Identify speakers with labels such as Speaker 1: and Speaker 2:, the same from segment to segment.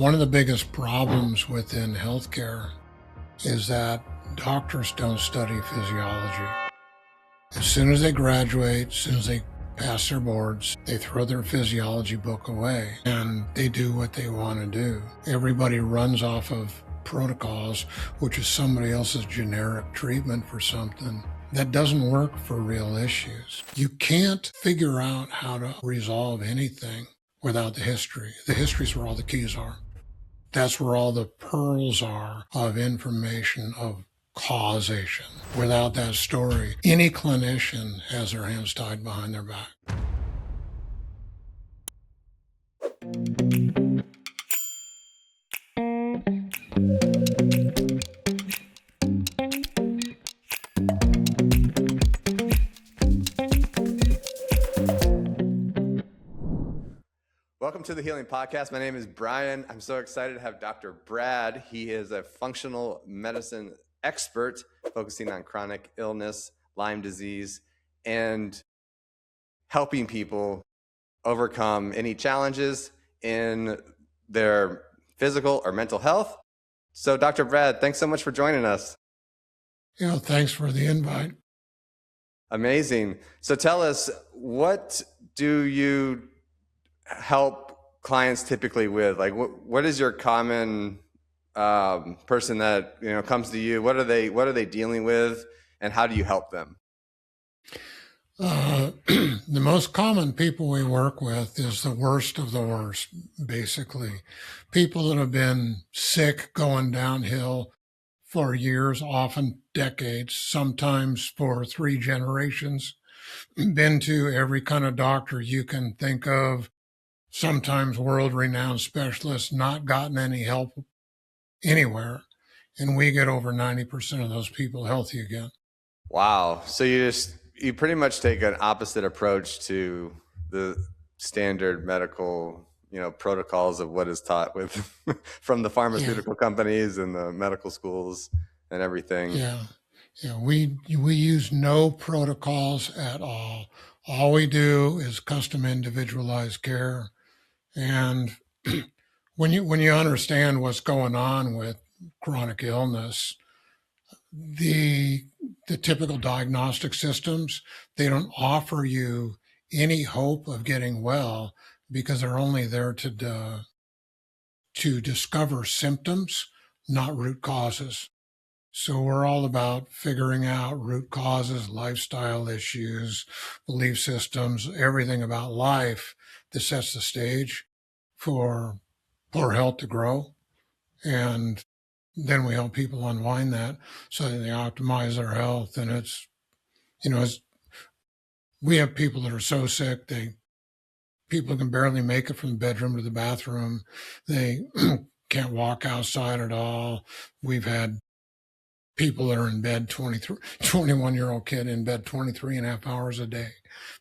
Speaker 1: One of the biggest problems within healthcare is that doctors don't study physiology. As soon as they graduate, as soon as they pass their boards, they throw their physiology book away and they do what they want to do. Everybody runs off of protocols, which is somebody else's generic treatment for something that doesn't work for real issues. You can't figure out how to resolve anything without the history. The history is where all the keys are. That's where all the pearls are of information, of causation. Without that story, any clinician has their hands tied behind their back.
Speaker 2: Welcome to the Healing Podcast. My name is Brian. I'm so excited to have Dr. Brad. He is a functional medicine expert focusing on chronic illness, Lyme disease, and helping people overcome any challenges in their physical or mental health. So Dr. Brad, thanks so much for joining us.
Speaker 1: Thanks for the invite.
Speaker 2: Amazing. So tell us, what do you help clients typically with? Like, what is your common person that comes to you? What are they dealing with, and how do you help them?
Speaker 1: The most common people we work with is the worst of the worst, basically. People that have been sick going downhill for years, often decades, sometimes for 3 generations, been to every kind of doctor you can think of, sometimes world-renowned specialists, not gotten any help anywhere. And we get over 90% of those people healthy again. Wow.
Speaker 2: So you pretty much take an opposite approach to the standard medical, protocols of what is taught with from the pharmaceutical companies and the medical schools and everything.
Speaker 1: Yeah. We use no protocols at all. All we do is custom individualized care. And when you understand what's going on with chronic illness, the typical diagnostic systems, they don't offer you any hope of getting well because they're only there to discover symptoms, not root causes. So we're all about figuring out root causes, lifestyle issues, belief systems, everything about life that sets the stage for poor health to grow. And then we help people unwind that so that they optimize their health. And we have people that are so sick, people can barely make it from the bedroom to the bathroom. They can't walk outside at all. We've had people that are in bed, 21-year-old kid in bed 23 and a half hours a day.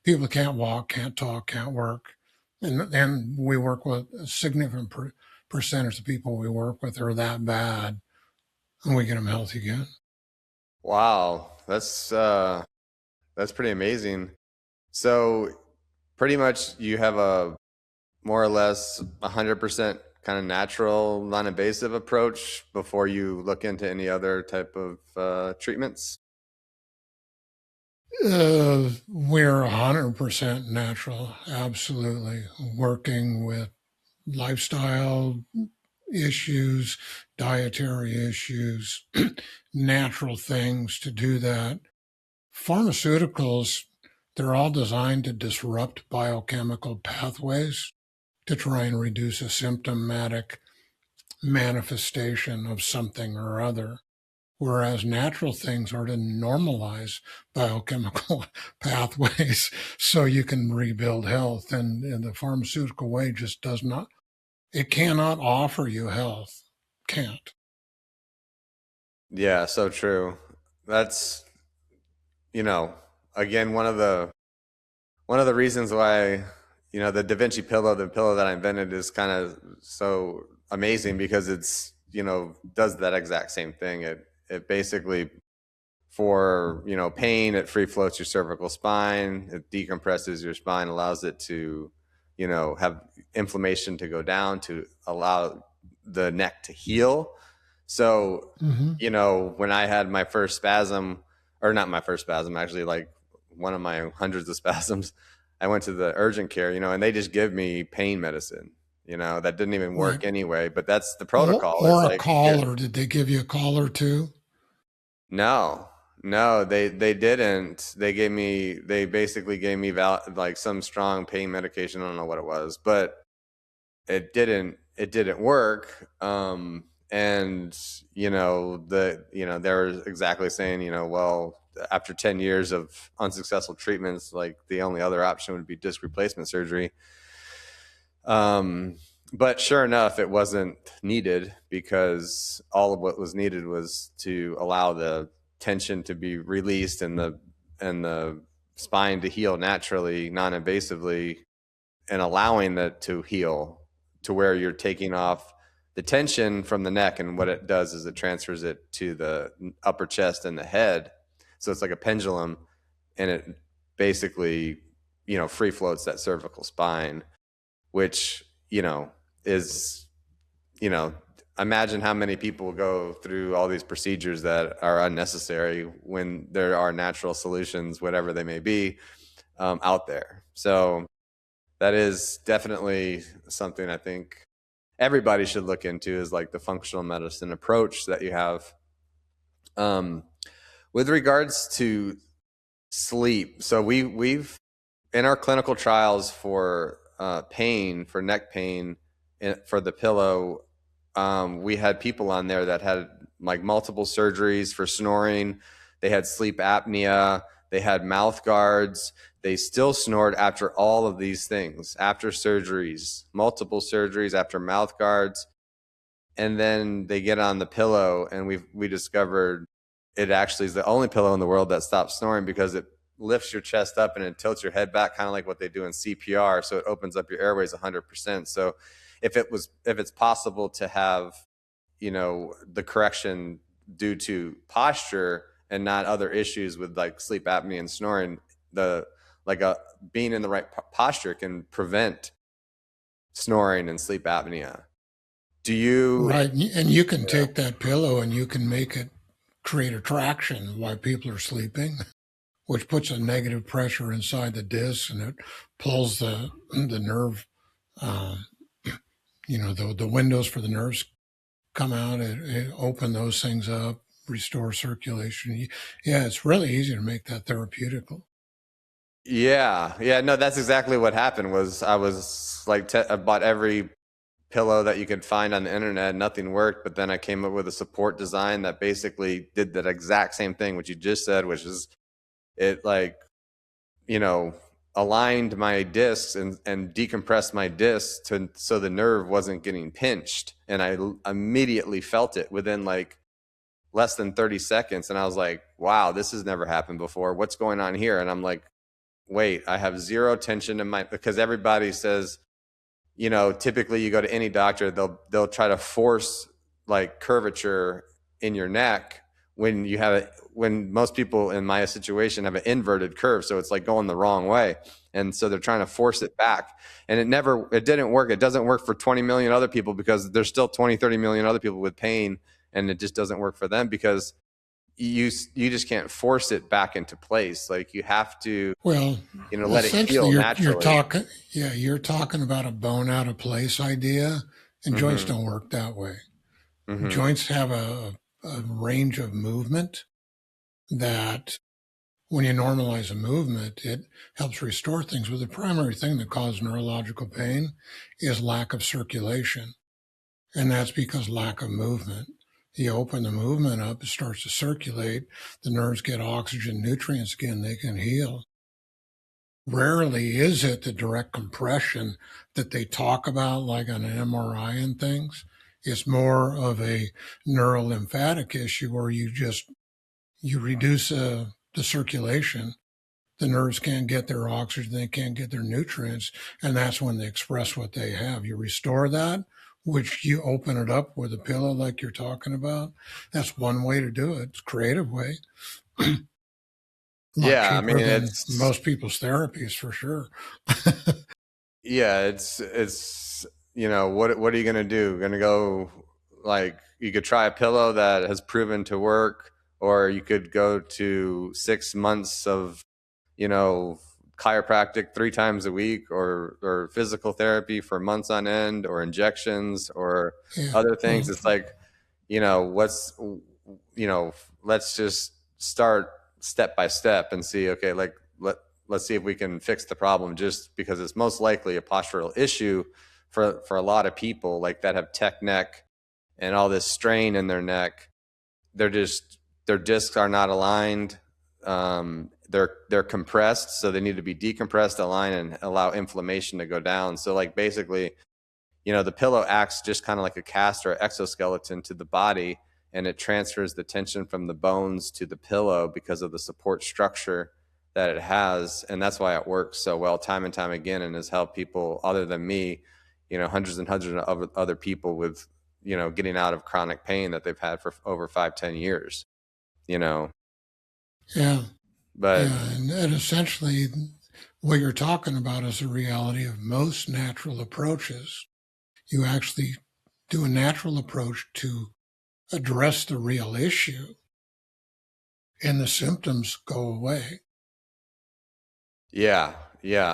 Speaker 1: People can't walk, can't talk, can't work. And we work with a significant percentage of people we work with are that bad, and we get them healthy again.
Speaker 2: Wow. That's pretty amazing. So pretty much you have a more or less 100% kind of natural, non-invasive approach before you look into any other type of treatments?
Speaker 1: We're 100% natural, absolutely. Working with lifestyle issues, dietary issues, natural things to do that. Pharmaceuticals, they're all designed to disrupt biochemical pathways to try and reduce a symptomatic manifestation of something or other, whereas natural things are to normalize biochemical pathways so you can rebuild health. And the pharmaceutical way just does not, it cannot offer you health. Can't.
Speaker 2: Yeah, so true. That's, again, one of the reasons why the Da Vinci pillow, the pillow that I invented, is kind of so amazing because it's, does that exact same thing. It basically, for, pain, it free floats your cervical spine, it decompresses your spine, allows it to, have inflammation to go down, to allow the neck to heal. So,
Speaker 1: Mm-hmm.
Speaker 2: when I had my first spasm, or not my first spasm, actually, like one of my hundreds of spasms, I went to the urgent care, and they just give me pain medicine, that didn't even
Speaker 1: Right.
Speaker 2: work anyway. But that's the protocol, is
Speaker 1: Or a
Speaker 2: like, here.
Speaker 1: collar. Did they give you a collar too?
Speaker 2: No, no, they didn't. They basically gave me like some strong pain medication. I don't know what it was, but it didn't work. And they're exactly saying, well, after 10 years of unsuccessful treatments, like the only other option would be disc replacement surgery. But sure enough, it wasn't needed, because all of what was needed was to allow the tension to be released and the spine to heal naturally, non-invasively, and allowing that to heal to where you're taking off the tension from the neck. And what it does is it transfers it to the upper chest and the head. So it's like a pendulum, and it basically, free floats that cervical spine, which, is, imagine how many people go through all these procedures that are unnecessary when there are natural solutions, whatever they may be, out there. So that is definitely something I think everybody should look into, is like the functional medicine approach that you have. With regards to sleep, so we've in our clinical trials for pain, for neck pain, for the pillow, we had people on there that had like multiple surgeries for snoring. They had sleep apnea. They had mouth guards. They still snored after all of these things, after surgeries, multiple surgeries, after mouth guards. And then they get on the pillow, and we discovered it actually is the only pillow in the world that stops snoring, because it lifts your chest up and it tilts your head back, kind of like what they do in CPR. So it opens up your airways 100%. So if it's possible to have, the correction due to posture and not other issues with like sleep apnea and snoring, being in the right posture can prevent snoring and sleep apnea. Do you?
Speaker 1: Right. And you can
Speaker 2: Yeah.
Speaker 1: take that pillow and you can make it create a traction while people are sleeping, which puts a negative pressure inside the disc, and it pulls the nerve, um, the windows for the nerves come out. It open those things up, restore circulation. Yeah, it's really easy to make that therapeutical.
Speaker 2: Yeah, no, that's exactly what happened. Was I was like, I bought every pillow that you could find on the internet, nothing worked. But then I came up with a support design that basically did that exact same thing, which you just said, which is it, like, you know, aligned my discs and decompressed my discs so the nerve wasn't getting pinched. And I immediately felt it within like less than 30 seconds. And I was like, wow, this has never happened before. What's going on here? And I'm like, wait, I have zero tension in my, because everybody says, typically you go to any doctor, they'll try to force like curvature in your neck when most people in my situation have an inverted curve. So it's like going the wrong way. And so they're trying to force it back. And it didn't work. It doesn't work for 20 million other people, because there's still 20, 30 million other people with pain, and it just doesn't work for them, because you just can't force it back into place. Like, you have to,
Speaker 1: Well,
Speaker 2: let it
Speaker 1: essentially,
Speaker 2: heal
Speaker 1: you're
Speaker 2: naturally.
Speaker 1: talking, yeah, you're talking about a bone out of place idea, and joints
Speaker 2: Mm-hmm.
Speaker 1: don't work that way.
Speaker 2: Mm-hmm.
Speaker 1: Joints have a range of movement that, when you normalize a movement, it helps restore things. But the primary thing that causes neurological pain is lack of circulation. And that's because lack of movement. You open the movement up, it starts to circulate, the nerves get oxygen, nutrients again, they can heal. Rarely is it the direct compression that they talk about, like on an MRI and things. It's more of a neurolymphatic issue where you reduce the circulation. The nerves can't get their oxygen, they can't get their nutrients, and that's when they express what they have. You restore that, which you open it up with a pillow like you're talking about. That's one way to do it. It's a creative way. A lot
Speaker 2: Yeah, I mean,
Speaker 1: cheaper than
Speaker 2: it's
Speaker 1: most people's therapies for sure.
Speaker 2: yeah, it's what are you going to do? Going to go, like, you could try a pillow that has proven to work, or you could go to 6 months of, you know, chiropractic 3 times a week, or physical therapy for months on end, or injections, or
Speaker 1: Yeah.
Speaker 2: other things.
Speaker 1: Well,
Speaker 2: It's like, what's, let's just start step by step and see, okay, like, let's see if we can fix the problem, just because it's most likely a postural issue for a lot of people like that have tech neck and all this strain in their neck. Their discs are not aligned. They're compressed, so they need to be decompressed, aligned, and allow inflammation to go down. So, like, basically, the pillow acts just kind of like a cast or exoskeleton to the body, and it transfers the tension from the bones to the pillow because of the support structure that it has. And that's why it works so well time and time again, and has helped people other than me, hundreds and hundreds of other people with, getting out of chronic pain that they've had for over 5-10 years, you know,
Speaker 1: yeah.
Speaker 2: but
Speaker 1: Yeah. And essentially, what you're talking about is the reality of most natural approaches. You actually do a natural approach to address the real issue, and the symptoms go away.
Speaker 2: yeah.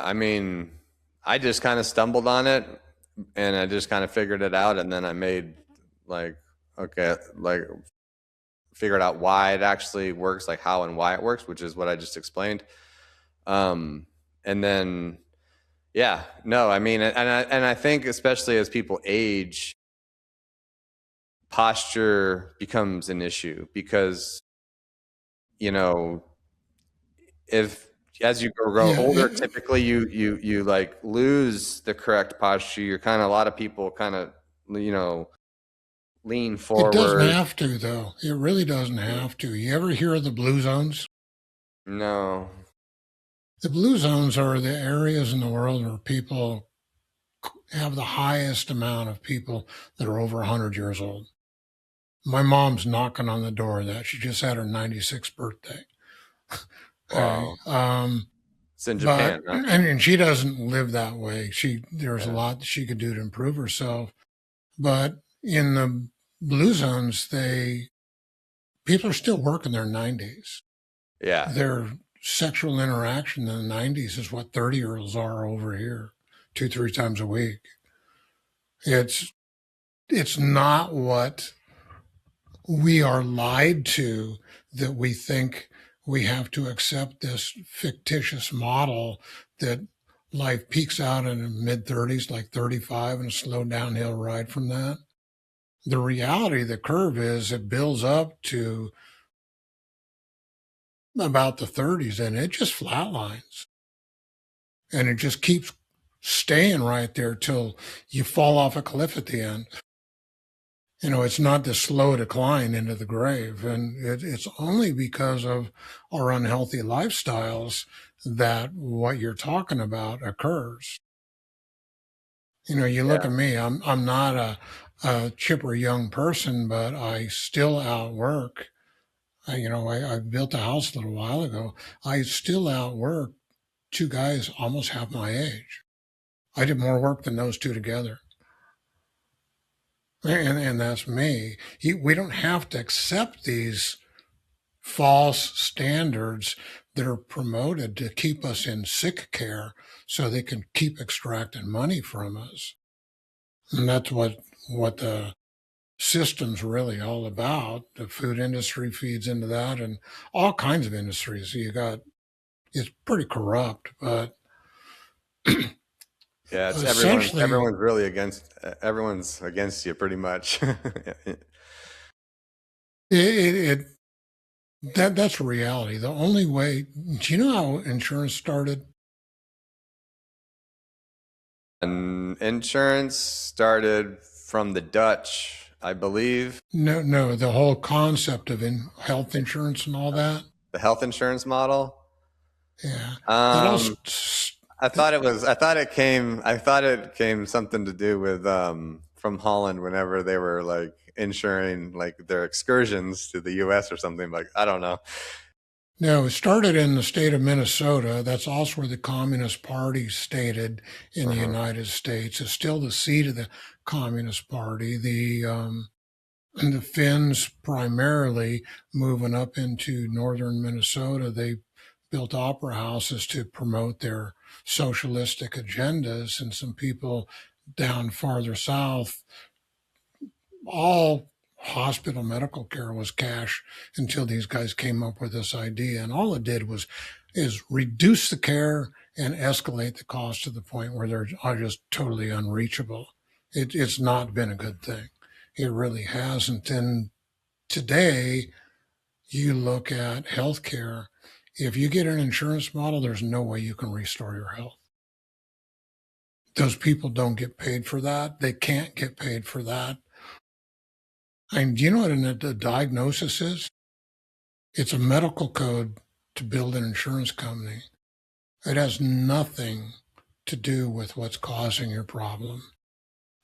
Speaker 2: I mean, I just kind of stumbled on it, and I just kind of figured it out. And then I made, like, okay, like, figured out why it actually works, like how and why it works, which is what I just explained. And then, yeah, no, I mean, and I think especially as people age, posture becomes an issue because, you know, if as you grow
Speaker 1: Yeah.
Speaker 2: older, typically you like lose the correct posture. You're kind of, a lot of people kind of, you know, lean
Speaker 1: It doesn't
Speaker 2: forward.
Speaker 1: have to, though. It really doesn't have to. You ever hear of the blue zones?
Speaker 2: No.
Speaker 1: The blue zones are the areas in the world where people have the highest amount of people that are over 100 years old. My mom's knocking on the door of that. She just had her 96th birthday. Okay.
Speaker 2: Wow. It's in
Speaker 1: But
Speaker 2: Japan, huh?
Speaker 1: and she doesn't live that way. There's a
Speaker 2: Yeah.
Speaker 1: lot that she could do to improve herself. But in the blue zones, people are still working their 90s.
Speaker 2: Yeah.
Speaker 1: Their sexual interaction in the 90s is what 30-year-olds are over here, 2, 3 times a week. It's it's not what we are lied to, that we think we have to accept this fictitious model that life peaks out in the mid 30s, like 35, and a slow downhill ride from that. The reality of the curve is it builds up to about the 30s and it just flatlines, and it just keeps staying right there till you fall off a cliff at the end. It's not this slow decline into the grave. And it's only because of our unhealthy lifestyles that what you're talking about occurs. You look
Speaker 2: Yeah.
Speaker 1: at me, I'm not a chipper young person, but I still outwork. I built a house a little while ago. I still outwork two guys almost half my age. I did more work than those two together. And that's me. We don't have to accept these false standards that are promoted to keep us in sick care so they can keep extracting money from us. And that's what the system's really all about. The food industry feeds into that, and all kinds of industries. It's pretty corrupt, but
Speaker 2: Yeah, it's
Speaker 1: essentially
Speaker 2: everyone's really against, everyone's against you pretty much.
Speaker 1: it that's reality. The only way, do you know how insurance started?
Speaker 2: And insurance started from the Dutch, I believe.
Speaker 1: No, no, the whole concept of health insurance and all that.
Speaker 2: The health insurance model.
Speaker 1: Yeah, that all.
Speaker 2: Um, I thought it came something to do with, from Holland, whenever they were like insuring like their excursions to the US or something, like, I don't know.
Speaker 1: No, it started in the state of Minnesota. That's also where the Communist Party stated in the
Speaker 2: Uh-huh.
Speaker 1: United States. It's still the seat of the Communist Party. The Finns primarily moving up into northern Minnesota, they built opera houses to promote their socialistic agendas, and some people down farther south, all hospital medical care was cash until these guys came up with this idea. And all it did was is reduce the care and escalate the cost to the point where they're are just totally unreachable. It's not been a good thing. It really hasn't. And today, you look at healthcare. If you get an insurance model, there's no way you can restore your health. Those people don't get paid for that. They can't get paid for that. And do you know what a diagnosis is? It's a medical code to build an insurance company. It has nothing to do with what's causing your problem.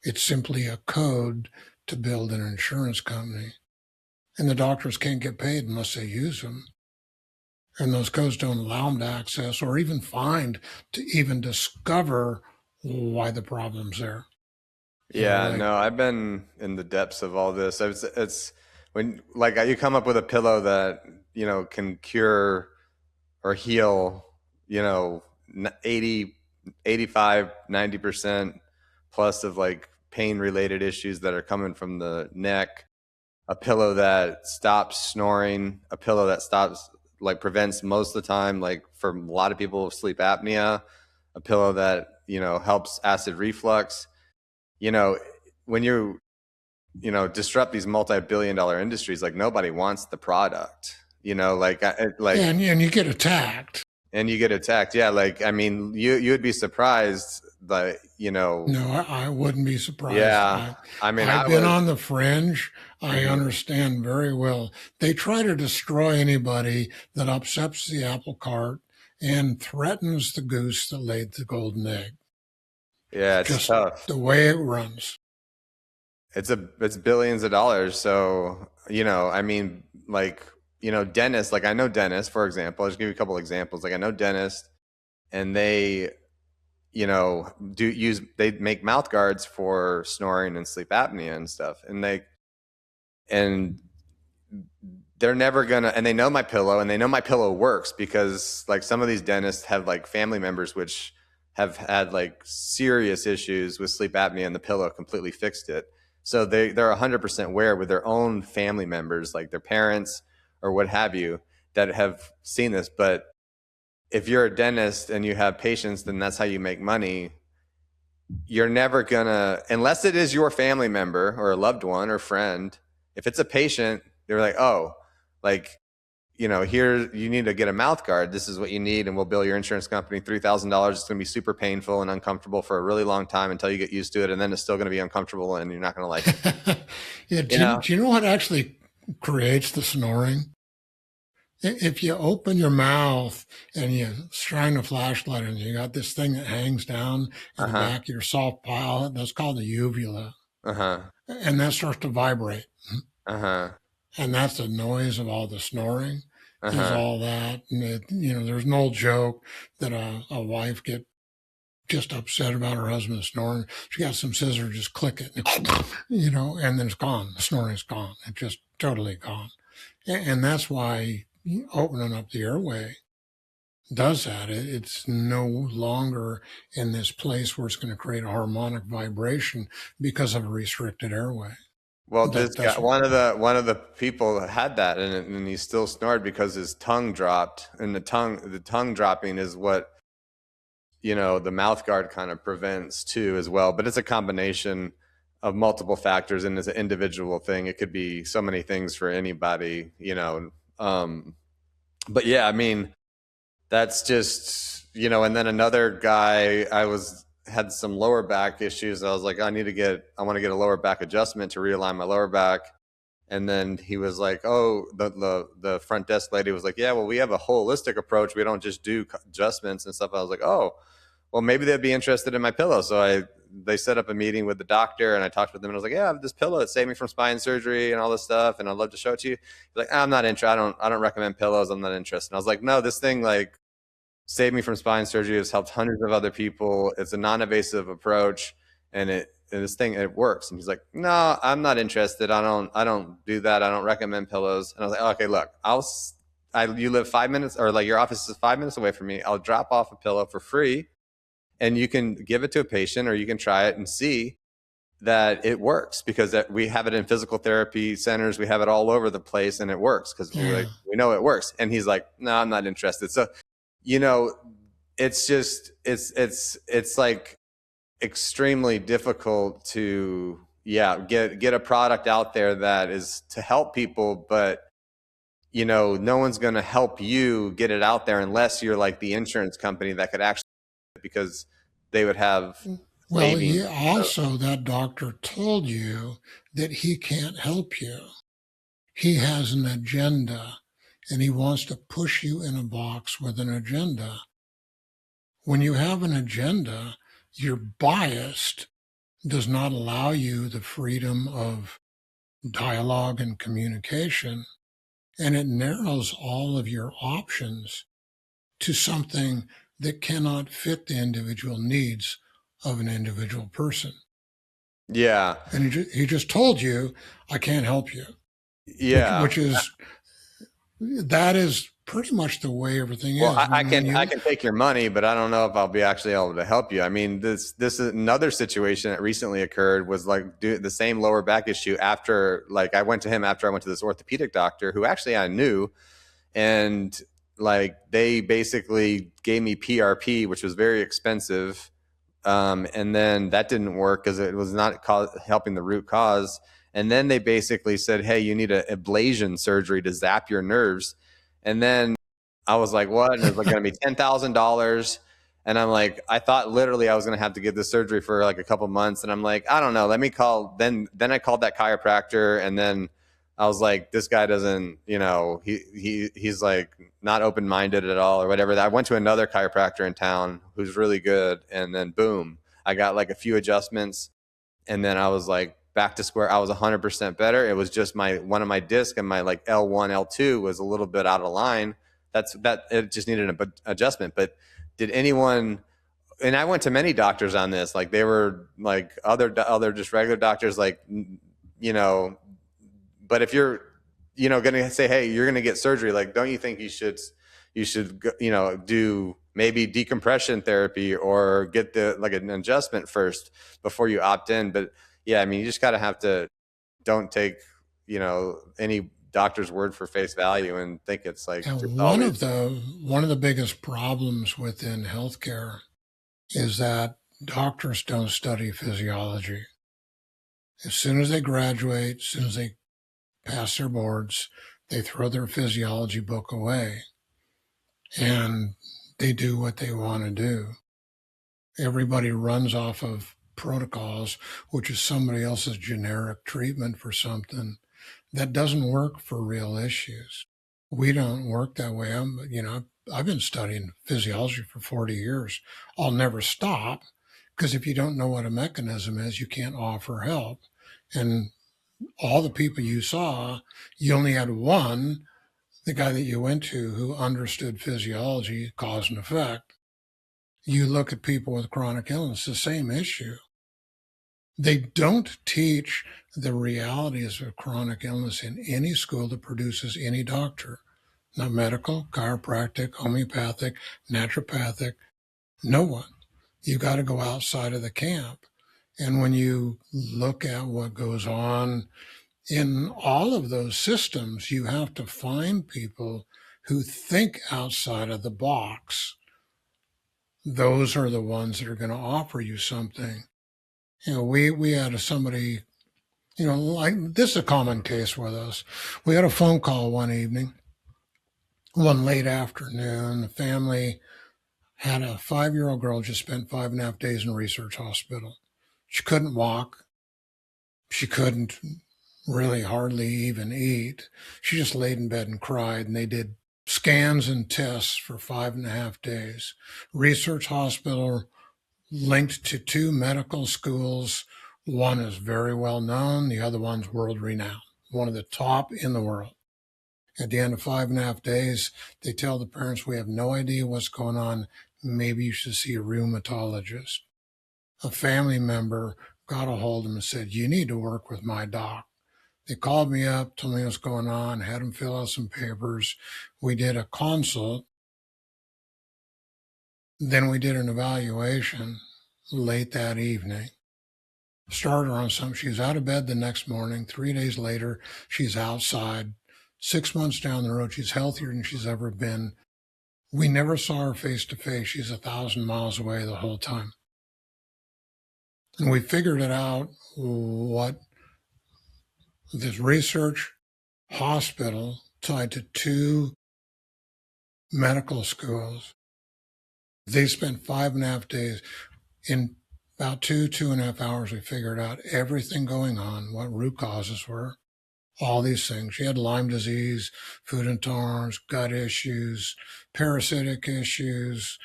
Speaker 1: It's simply a code to build an insurance company. And the doctors can't get paid unless they use them. And those codes don't allow them to access or even find to even discover why the problem's there.
Speaker 2: Yeah,
Speaker 1: Like,
Speaker 2: no, I've been in the depths of all this. It's when like you come up with a pillow that, can cure or heal, 80, 85, 90% plus of like pain related issues that are coming from the neck, a pillow that stops snoring, a pillow that stops like prevents most of the time, like for a lot of people with sleep apnea, a pillow that, helps acid reflux. You know, when disrupt these multi-billion dollar industries, like nobody wants the product,
Speaker 1: and you get attacked.
Speaker 2: and you get attacked. Yeah. Like, I mean, you would be surprised that,
Speaker 1: No, I wouldn't be surprised.
Speaker 2: yeah, I mean,
Speaker 1: I've
Speaker 2: I
Speaker 1: been
Speaker 2: was,
Speaker 1: on the fringe. I
Speaker 2: mhm.
Speaker 1: understand very well. They try to destroy anybody that upsets the apple cart and threatens the goose that laid the golden egg.
Speaker 2: Yeah, it's
Speaker 1: Just
Speaker 2: tough.
Speaker 1: the way it runs.
Speaker 2: It's billions of dollars. So, I mean, like, dentists, like I know dentists, for example, I'll just give you a couple examples. Like I know dentists and they, they make mouth guards for snoring and sleep apnea and stuff. And they're never gonna, and they know my pillow and they know my pillow works because like some of these dentists have like family members which have had like serious issues with sleep apnea and the pillow completely fixed it. So they're 100% aware with their own family members, like their parents or what have you, that have seen this. But if you're a dentist and you have patients, then that's how you make money. You're never gonna, unless it is your family member or a loved one or friend. If it's a patient, they're like, oh, like, here you need to get a mouth guard. This is what you need, and we'll bill your insurance company $3,000. It's going to be super painful and uncomfortable for a really long time until you get used to it, and then it's still going to be uncomfortable, and you're not going to like it.
Speaker 1: Yeah,
Speaker 2: You know?
Speaker 1: do you know what actually creates the snoring? If you open your mouth and you shine a flashlight and you got this thing that hangs down in
Speaker 2: Uh
Speaker 1: the
Speaker 2: huh.
Speaker 1: back of your soft palate, that's called the uvula.
Speaker 2: Uh huh.
Speaker 1: And that starts to vibrate.
Speaker 2: Uh huh.
Speaker 1: And that's the noise of all the snoring
Speaker 2: Uh
Speaker 1: is
Speaker 2: huh.
Speaker 1: all that. And there's an old joke that a wife get just upset about her husband snoring. She got some scissors, just click it, and then it's gone. The snoring's gone. It's just totally gone. And that's why opening up the airway does that. It's no longer in this place where it's going to create a harmonic vibration because of a restricted airway.
Speaker 2: Well, this guy,
Speaker 1: That's
Speaker 2: one of the people had that, and he still snored because his tongue dropped, and the tongue dropping is what the mouth guard kind of prevents too as well. But it's a combination of multiple factors, and it's an individual thing. It could be so many things for anybody. But yeah, I mean, that's just. And then another guy, I was had some lower back issues. I was like, I want to get a lower back adjustment to realign my lower back. And then he was like, oh, the front desk lady was like, yeah, well, we have a holistic approach. We don't just do adjustments and stuff. I was like, oh, well, maybe they'd be interested in my pillow. So I they set up a meeting with the doctor, and I talked with them, and I was like, yeah, I have this pillow. It saved me from spine surgery and all this stuff, and I'd love to show it to you. He's like, I'm not interested. I don't recommend pillows. I'm not interested. And I was like, no, this thing like saved me from spine surgery. It's helped hundreds of other people. It's a non-invasive approach, and it works. And he's like, no, I'm not interested. I don't do that. I don't recommend pillows. And I was like, okay, look, you live 5 minutes, or like your office is 5 minutes away from me. I'll drop off a pillow for free, and you can give it to a patient, or you can try it and see that it works, because we have it in physical therapy centers. We have it all over the place, and it works because we know it works. And he's like, no, I'm not interested. So, it's just, it's like extremely difficult to, get a product out there that is to help people, but no one's going to help you get it out there unless you're like the insurance company that could actually, because they would have savings.
Speaker 1: That doctor told you that he can't help you. He has an agenda, and he wants to push you in a box with an agenda. When you have an agenda, you're biased, does not allow you the freedom of dialogue and communication, and it narrows all of your options to something that cannot fit the individual needs of an individual person.
Speaker 2: Yeah.
Speaker 1: And he just told you, I can't help you.
Speaker 2: Yeah.
Speaker 1: That is pretty much the way everything is.
Speaker 2: I can take your money, but I don't know if I'll be actually able to help you. I mean, this is another situation that recently occurred, was like the same lower back issue after, like, I went to him after I went to this orthopedic doctor who actually I knew, and like they basically gave me PRP, which was very expensive. And then that didn't work because it was not helping the root cause. And then they basically said, hey, you need an ablation surgery to zap your nerves. And then I was like, what? And it was like going to be $10,000. And I'm like, I thought literally I was going to have to get this surgery for like a couple months. And I'm like, I don't know. Let me call. Then I called that chiropractor, and then I was like, this guy doesn't, he's like not open-minded at all or whatever. I went to another chiropractor in town who's really good. And then boom, I got like a few adjustments. And then I was like, back to square. I was 100% better. It was just one of my disc and my like L1, L2 was a little bit out of line. It just needed an adjustment. But did anyone, and I went to many doctors on this, like they were like other just regular doctors, like, but if you're, going to say, hey, you're going to get surgery, like, don't you think you should, do maybe decompression therapy or get like an adjustment first before you opt in? But yeah, I mean, you just don't take, any doctor's word for face value and think it's like.
Speaker 1: One of the biggest problems within healthcare is that doctors don't study physiology. As soon as they graduate, as soon as they pass their boards, they throw their physiology book away and they do what they want to do. Everybody runs off of protocols, which is somebody else's generic treatment for something that doesn't work for real issues. We don't work that way. I've been studying physiology for 40 years. I'll never stop, because if you don't know what a mechanism is, you can't offer help. And all the people you saw, you only had one, the guy that you went to, who understood physiology, cause and effect. You look at people with chronic illness, the same issue. They don't teach the realities of chronic illness in any school that produces any doctor. Not medical, chiropractic, homeopathic, naturopathic, no one. You got to go outside of the camp. And when you look at what goes on in all of those systems, you have to find people who think outside of the box. Those are the ones that are going to offer you something. We had somebody, like this is a common case with us. We had a phone call one evening, one late afternoon. The family had a 5-year-old girl just spent 5.5 days in a research hospital. She couldn't walk. She couldn't really hardly even eat. She just laid in bed and cried, and they did scans and tests for 5.5 days. Research hospital, linked to two medical schools. One is very well known, the other one's world renowned, one of the top in the world. At the end of 5.5 days, they tell the parents, we have no idea what's going on. Maybe you should see a rheumatologist. A family member got a hold of them and said, you need to work with my doc. They called me up, told me what's going on, had them fill out some papers. We did a consult. Then we did an evaluation late that evening. Started her on something. She was out of bed the next morning. 3 days later, she's outside. 6 months down the road, she's healthier than she's ever been. We never saw her face to face. She's 1,000 miles away the whole time. And we figured it out what this research hospital tied to two medical schools. They spent 5.5 days. In about 2.5 hours, we figured out everything going on, what root causes were, all these things. She had Lyme disease, food intolerance, gut issues, parasitic issues.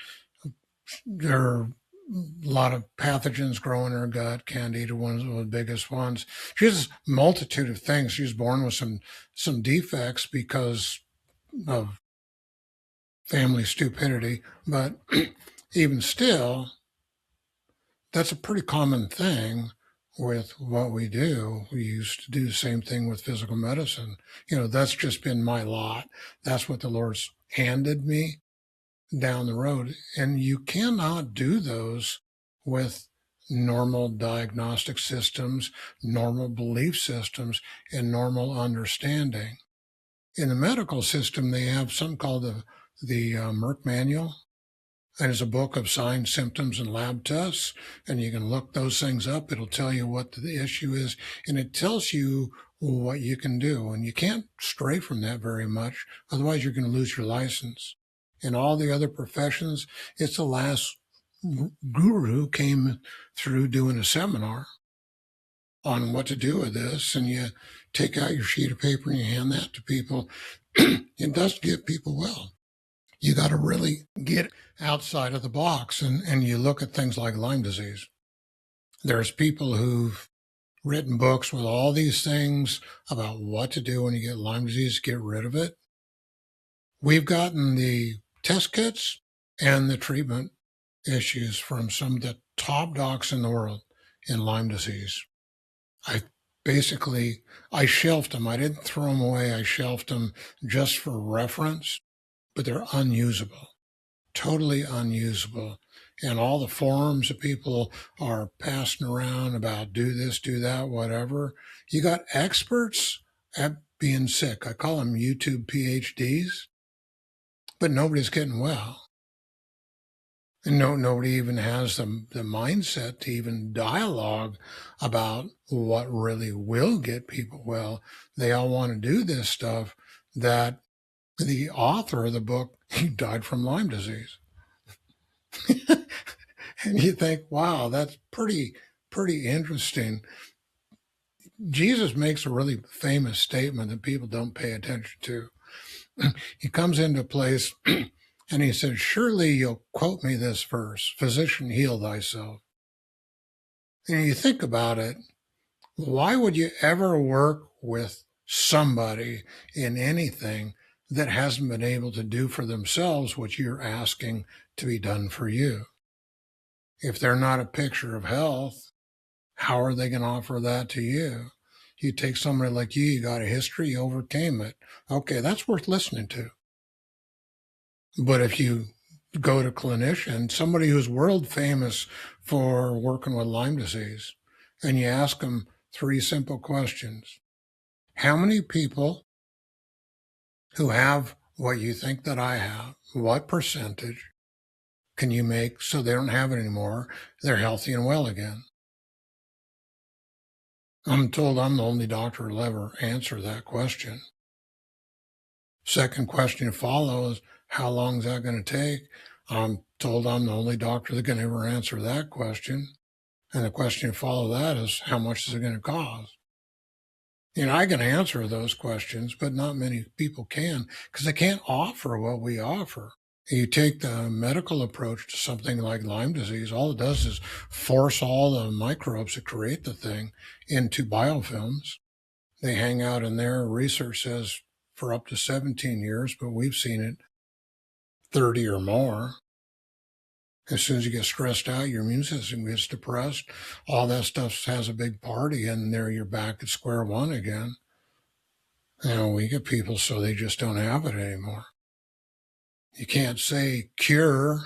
Speaker 1: There are a lot of pathogens growing in her gut. Candida, one of the biggest ones. She has a multitude of things. She was born with some defects because of family stupidity, but even still, that's a pretty common thing with what we do. We used to do the same thing with physical medicine. That's just been my lot. That's what the Lord's handed me down the road. And you cannot do those with normal diagnostic systems, normal belief systems, and normal understanding. In the medical system, they have something called the Merck Manual. And it's a book of signs, symptoms, and lab tests. And you can look those things up. It'll tell you what the issue is. And it tells you what you can do. And you can't stray from that very much. Otherwise, you're going to lose your license. In all the other professions, it's the last guru came through doing a seminar on what to do with this. And you take out your sheet of paper and you hand that to people. It does get people well. You got to really get outside of the box and you look at things like Lyme disease. There's people who've written books with all these things about what to do when you get Lyme disease, get rid of it. We've gotten the test kits and the treatment issues from some of the top docs in the world in Lyme disease. I shelved them. I didn't throw them away. I shelved them just for reference, but they're unusable, totally unusable. And all the forums that people are passing around about do this, do that, whatever. You got experts at being sick. I call them YouTube PhDs, but nobody's getting well. And nobody even has the mindset to even dialogue about what really will get people well. They all want to do this stuff that the author of the book, he died from Lyme disease. And you think, wow, that's pretty interesting. Jesus makes a really famous statement that people don't pay attention to. He comes into a place and he says, surely you'll quote me this verse, physician, heal thyself. And you think about it, why would you ever work with somebody in anything that hasn't been able to do for themselves what you're asking to be done for you? If they're not a picture of health, how are they going to offer that to you? You take somebody like you got a history, you overcame it. Okay, that's worth listening to. But if you go to a clinician, somebody who's world famous for working with Lyme disease, and you ask them 3 simple questions. How many people who have what you think that I have, what percentage can you make so they don't have it anymore? They're healthy and well again. I'm told I'm the only doctor who'll ever answer that question. Second question to follow is, how long is that going to take? I'm told I'm the only doctor that can ever answer that question. And the question to follow that is, how much is it going to cost? I can answer those questions, but not many people can, because they can't offer what we offer. You take the medical approach to something like Lyme disease, all it does is force all the microbes that create the thing into biofilms. They hang out in there. Research says for up to 17 years, but we've seen it 30 or more. As soon as you get stressed out, your immune system gets depressed. All that stuff has a big party, and there you're back at square one again. We get people so they just don't have it anymore. You can't say cure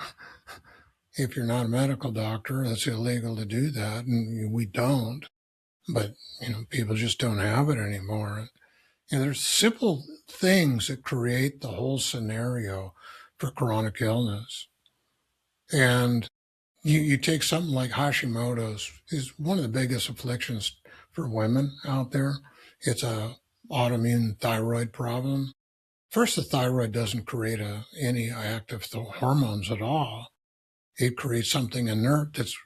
Speaker 1: if you're not a medical doctor. That's illegal to do that, and we don't. But people just don't have it anymore. And there's simple things that create the whole scenario for chronic illness. And you take something like Hashimoto's, is one of the biggest afflictions for women out there. It's a autoimmune thyroid problem. First, the thyroid doesn't create any active hormones at all. It creates something inert that's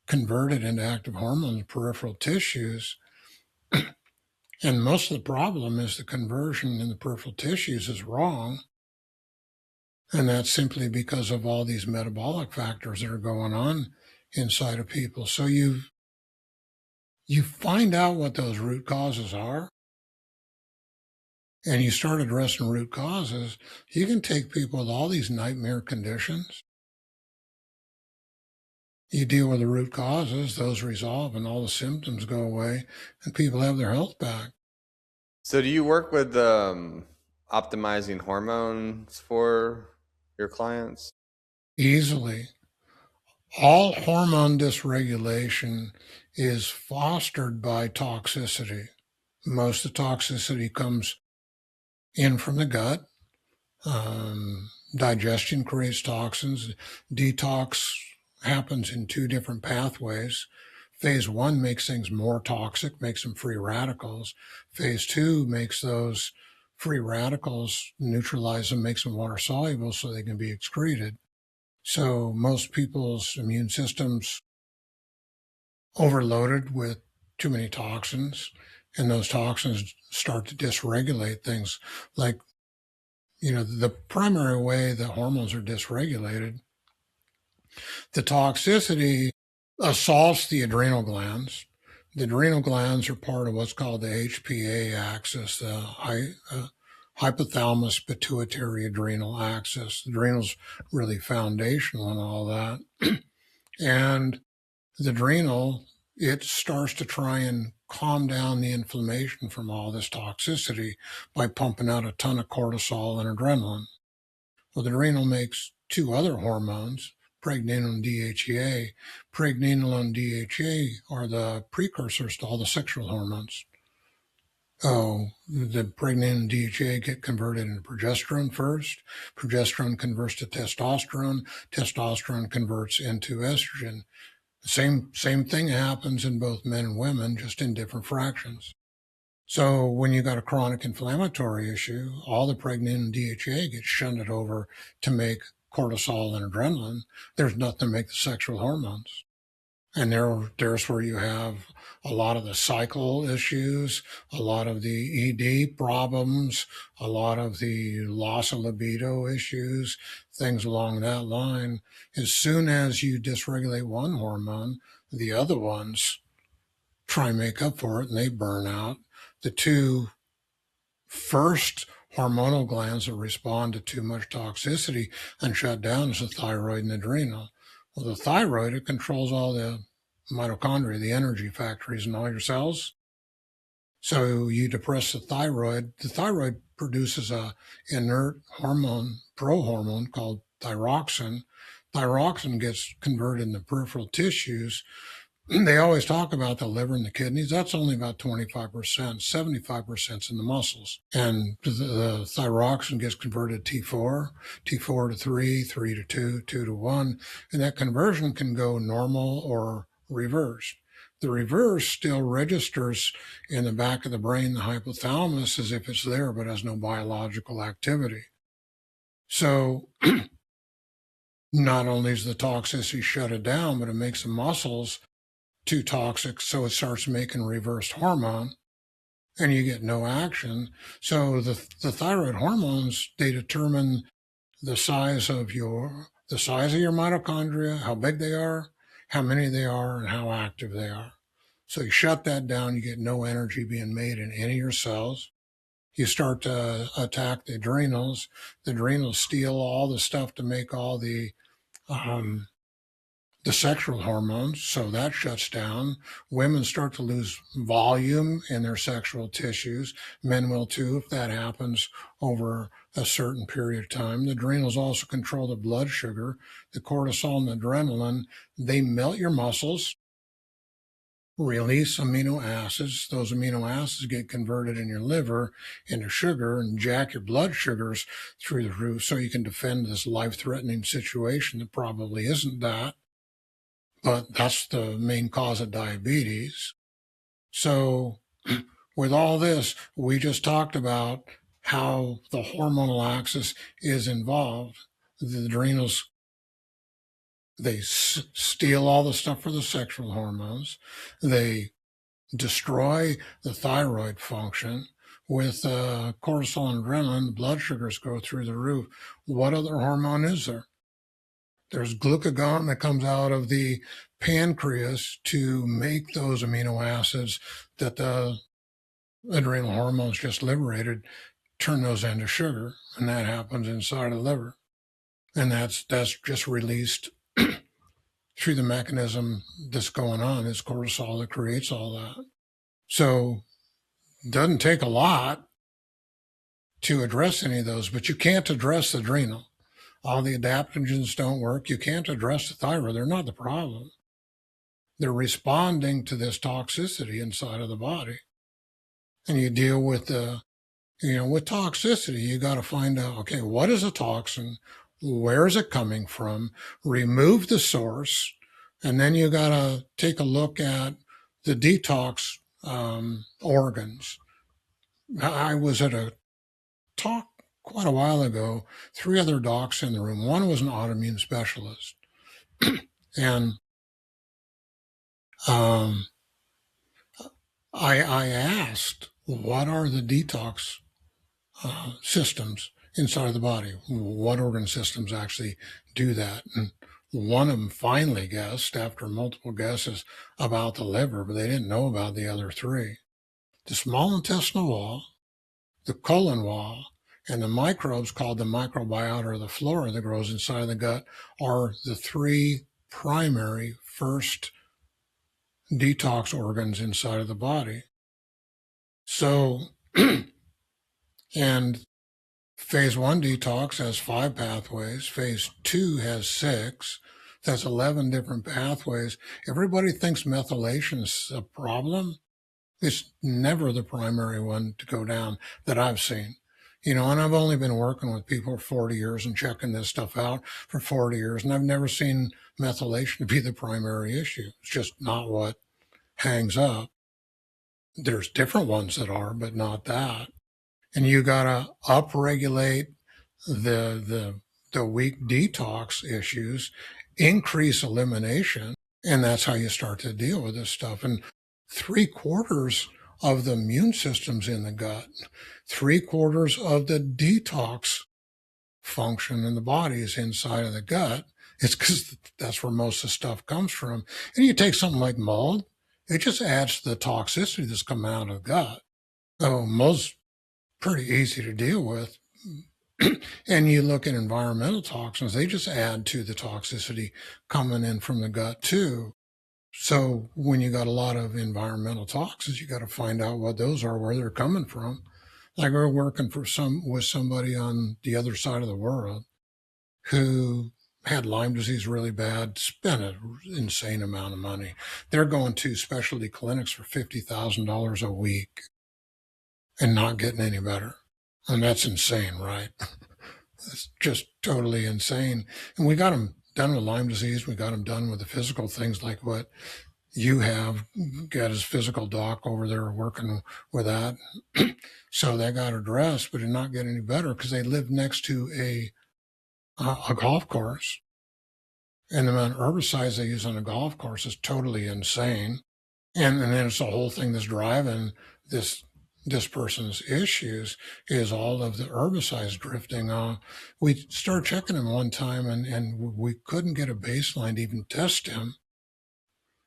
Speaker 1: converted into active hormones in peripheral tissues. And most of the problem is the conversion in the peripheral tissues is wrong. And that's simply because of all these metabolic factors that are going on inside of people. So you find out what those root causes are, and you start addressing root causes. You can take people with all these nightmare conditions. You deal with the root causes, those resolve, and all the symptoms go away, and people have their health back.
Speaker 2: So do you work with optimizing hormones for your clients?
Speaker 1: Easily. All hormone dysregulation is fostered by toxicity. Most of the toxicity comes in from the gut. Digestion creates toxins. Detox happens in two different pathways. Phase one makes things more toxic, makes them free radicals. Phase two makes those free radicals, neutralize them, makes them water soluble so they can be excreted. So most people's immune systems overloaded with too many toxins, and those toxins start to dysregulate things. Like, the primary way that hormones are dysregulated, the toxicity assaults the adrenal glands. The adrenal glands are part of what's called the HPA axis, the hypothalamus pituitary adrenal axis. The adrenal's really foundational in all that. And the adrenal, it starts to try and calm down the inflammation from all this toxicity by pumping out a ton of cortisol and adrenaline. Well, the adrenal makes two other hormones, pregnenolone and DHEA. Pregnenolone and DHEA are the precursors to all the sexual hormones. The pregnenolone and DHEA get converted into progesterone first. Progesterone converts to testosterone. Testosterone converts into estrogen. The same thing happens in both men and women, just in different fractions. So when you got a chronic inflammatory issue, all the pregnenolone and DHEA gets shunted over to make cortisol and adrenaline. There's nothing to make the sexual hormones. And there's where you have a lot of the cycle issues, a lot of the ED problems, a lot of the loss of libido issues, things along that line. As soon as you dysregulate one hormone, the other ones try and make up for it, and they burn out. The two first hormonal glands that respond to too much toxicity and shut down is the thyroid and adrenal. Well, the thyroid, it controls all the mitochondria, the energy factories in all your cells. So you depress the thyroid produces a inert hormone, prohormone called thyroxine. Thyroxine gets converted into peripheral tissues. They always talk about the liver and the kidneys. That's only about 25%. 75% is in the muscles. And the thyroxine gets converted to T4 to 3, 3 to 2, 2 to 1. And that conversion can go normal or reversed. The reverse still registers in the back of the brain, the hypothalamus, as if it's there, but has no biological activity. So not only is the toxicity shut it down, but it makes the muscles too toxic, so it starts making reversed hormone, and you get no action. So the thyroid hormones, they determine the size of your mitochondria, how big they are, how many they are, and how active they are. So you shut that down, you get no energy being made in any of your cells. You start to attack the adrenals. The adrenals steal all the stuff to make all the sexual hormones, so that shuts down. Women start to lose volume in their sexual tissues. Men will too if that happens over a certain period of time. The adrenals also control the blood sugar, the cortisol and the adrenaline. They melt your muscles, release amino acids. Those amino acids get converted in your liver into sugar and jack your blood sugars through the roof so you can defend this life-threatening situation that probably isn't that. But that's the main cause of diabetes. So, with all this, we just talked about how the hormonal axis is involved. The adrenals, they steal all the stuff for the sexual hormones. They destroy the thyroid function. With cortisol and adrenaline, the blood sugars go through the roof. What other hormone is there? There's glucagon that comes out of the pancreas to make those amino acids that the adrenal hormones just liberated, turn those into sugar, and that happens inside of the liver. And that's just released through the mechanism that's going on. It's cortisol that creates all that. So it doesn't take a lot to address any of those, but you can't address the adrenal. All the adaptogens don't work. You can't address the thyroid. They're not the problem. They're responding to this toxicity inside of the body. And you deal with with toxicity, you got to find out, okay, what is a toxin? Where is it coming from? Remove the source. And then you got to take a look at the detox organs. I was at a talk quite a while ago, 3 other docs in the room. One was an autoimmune specialist. And I asked, what are the detox systems inside of the body? What organ systems actually do that? And one of them finally guessed, after multiple guesses, about the liver, but they didn't know about the other 3. The small intestinal wall, the colon wall, and the microbes called the microbiota, or the flora that grows inside of the gut, are the 3 primary first detox organs inside of the body. So, and phase 1 detox has 5 pathways. Phase 2 has 6. That's 11 different pathways. Everybody thinks methylation is a problem. It's never the primary one to go down that I've seen. And I've only been working with people for 40 years and checking this stuff out for 40 years, and I've never seen methylation to be the primary issue. It's just not what hangs up. There's different ones that are, but not that. And you got to upregulate the weak detox issues, increase elimination, and that's how you start to deal with this stuff. And 3/4 of the immune system's in the gut. 3/4 of the detox function in the body is inside of the gut. It's because that's where most of the stuff comes from. And you take something like mold, it just adds to the toxicity that's coming out of the gut. So mold's pretty easy to deal with. And you look at environmental toxins, they just add to the toxicity coming in from the gut too. So when you got a lot of environmental toxins, you got to find out what those are, where they're coming from. Like we're working with somebody on the other side of the world who had Lyme disease really bad, spent an insane amount of money. They're going to specialty clinics for $50,000 a week and not getting any better. And that's insane, right? It's just totally insane. And we got them done with Lyme disease. We got them done with the physical things like what you have. Got his physical doc over there working with that. So they got addressed, but did not get any better because they lived next to a golf course. And the amount of herbicides they use on a golf course is totally insane. And then it's the whole thing that's driving this this person's issues is all of the herbicides drifting off. We started checking him one time and we couldn't get a baseline to even test him.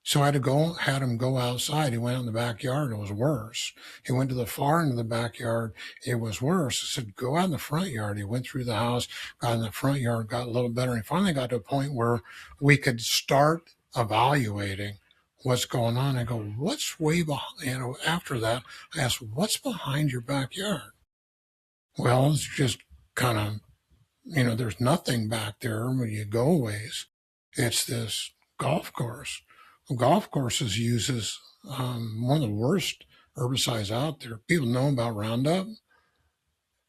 Speaker 1: So I had him go outside. He went out in the backyard. It was worse. He went to the far end of the backyard. It was worse. I said, go out in the front yard. He went through the house, got in the front yard, got a little better. And he finally got to a point where we could start evaluating what's going on. I go, what's way behind, after that, I asked, what's behind your backyard? Well, it's just kind of, there's nothing back there when you go a ways. It's this golf course. Golf courses uses one of the worst herbicides out there. People know about Roundup,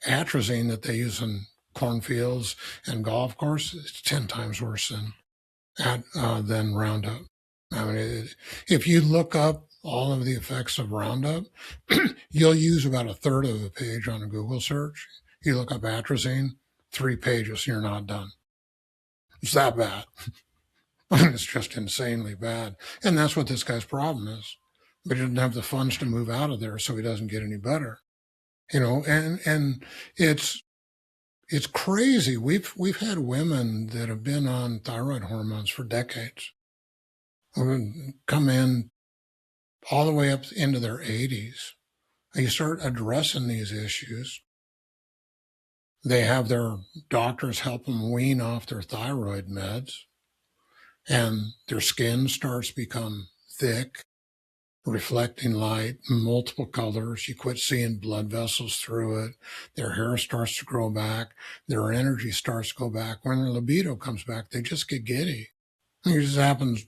Speaker 1: atrazine that they use in cornfields and golf courses. It's 10 times worse than Roundup. I mean, if you look up all of the effects of Roundup, you'll use about a third of the page on a Google search. You look up atrazine, 3 pages, you're not done. It's that bad. It's just insanely bad. And that's what this guy's problem is. But he doesn't have the funds to move out of there, so he doesn't get any better. And it's crazy. We've had women that have been on thyroid hormones for decades come in all the way up into their 80s. And you start addressing these issues. They have their doctors help them wean off their thyroid meds, and their skin starts to become thick, reflecting light, multiple colors. You quit seeing blood vessels through it. Their hair starts to grow back. Their energy starts to go back. When their libido comes back, they just get giddy. It just happens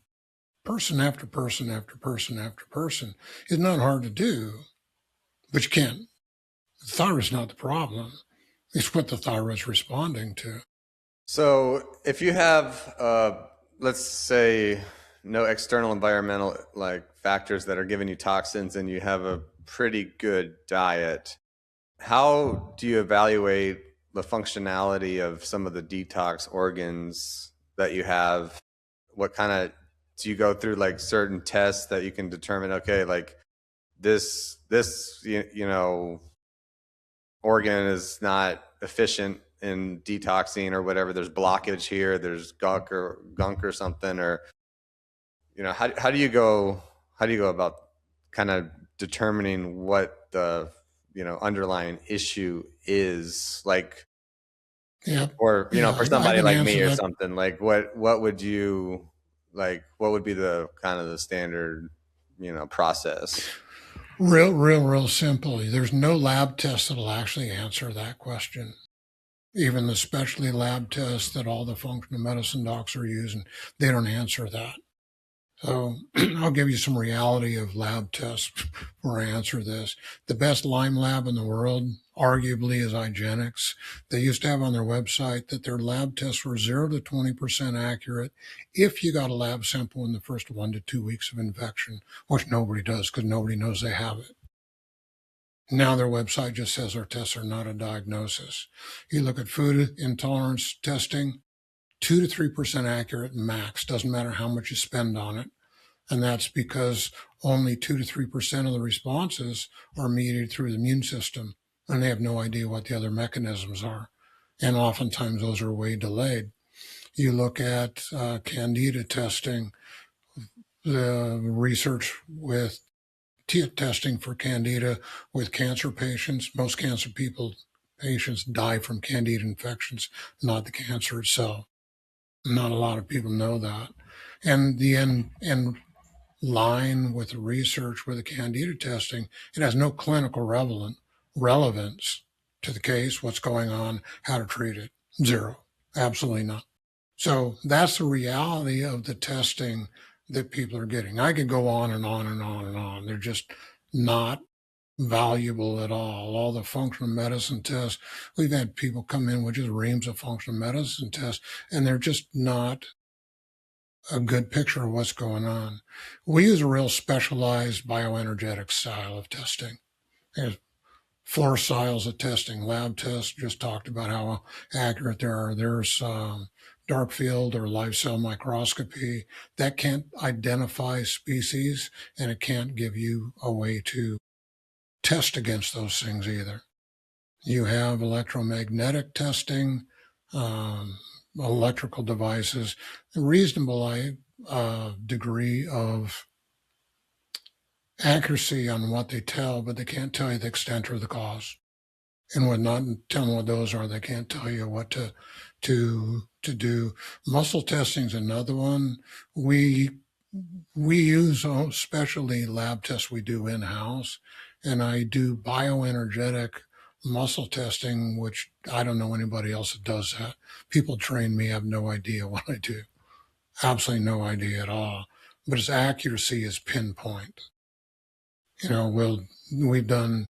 Speaker 1: person after person after person after person. It's not hard to do, but you can't. The thyroid's not the problem. It's what the thyroid's responding to.
Speaker 2: So if you have, let's say, no external environmental factors that are giving you toxins, and you have a pretty good diet, how do you evaluate the functionality of some of the detox organs that you have? What kind of, do you go through certain tests that you can determine, okay, this organ is not efficient in detoxing or whatever, there's blockage here, there's gunk or something, or how do you go about kind of determining what the underlying issue is,
Speaker 1: Yeah.
Speaker 2: or
Speaker 1: Yeah,
Speaker 2: for
Speaker 1: I
Speaker 2: somebody
Speaker 1: can
Speaker 2: like me
Speaker 1: answer
Speaker 2: or
Speaker 1: that.
Speaker 2: something, what would you what would be the kind of the standard process?
Speaker 1: Real simply, there's no lab test that'll actually answer that question. Even the specialty lab tests that all the functional medicine docs are using, they don't answer that. So I'll give you some reality of lab tests before I answer this. The best Lyme lab in the world, arguably, is IGeneX. They used to have on their website that their lab tests were 0 to 20% accurate if you got a lab sample in the first 1 to 2 weeks of infection, which nobody does because nobody knows they have it. Now their website just says their tests are not a diagnosis. You look at food intolerance testing, 2 to 3% accurate max. Doesn't matter how much you spend on it. And that's because only 2 to 3% of the responses are mediated through the immune system, and they have no idea what the other mechanisms are. And oftentimes those are way delayed. You look at candida testing, the research with testing for candida with cancer patients. Most cancer patients die from candida infections, not the cancer itself. Not a lot of people know that. And the end line with the research with the candida testing, it has no clinical relevance to the case, what's going on, how to treat it. Zero. Absolutely not. So that's the reality of the testing that people are getting. I could go on and on and on and on. They're just not valuable at all. All the functional medicine tests, we've had people come in with just reams of functional medicine tests, and they're just not a good picture of what's going on. We use a real specialized bioenergetic style of testing. There's 4 styles of testing. Lab tests, just talked about how accurate they are. There's dark field or live cell microscopy that can't identify species, and it can't give you a way to test against those things either. You have electromagnetic testing, electrical devices, a reasonable degree of accuracy on what they tell, but they can't tell you the extent or the cause. And when not telling what those are, they can't tell you what to do. Muscle testing is another one. We use specialty lab tests we do in house, and I do bioenergetic muscle testing, which I don't know anybody else that does that. People train me, have no idea what I do, absolutely no idea at all. But its accuracy is pinpoint. We've done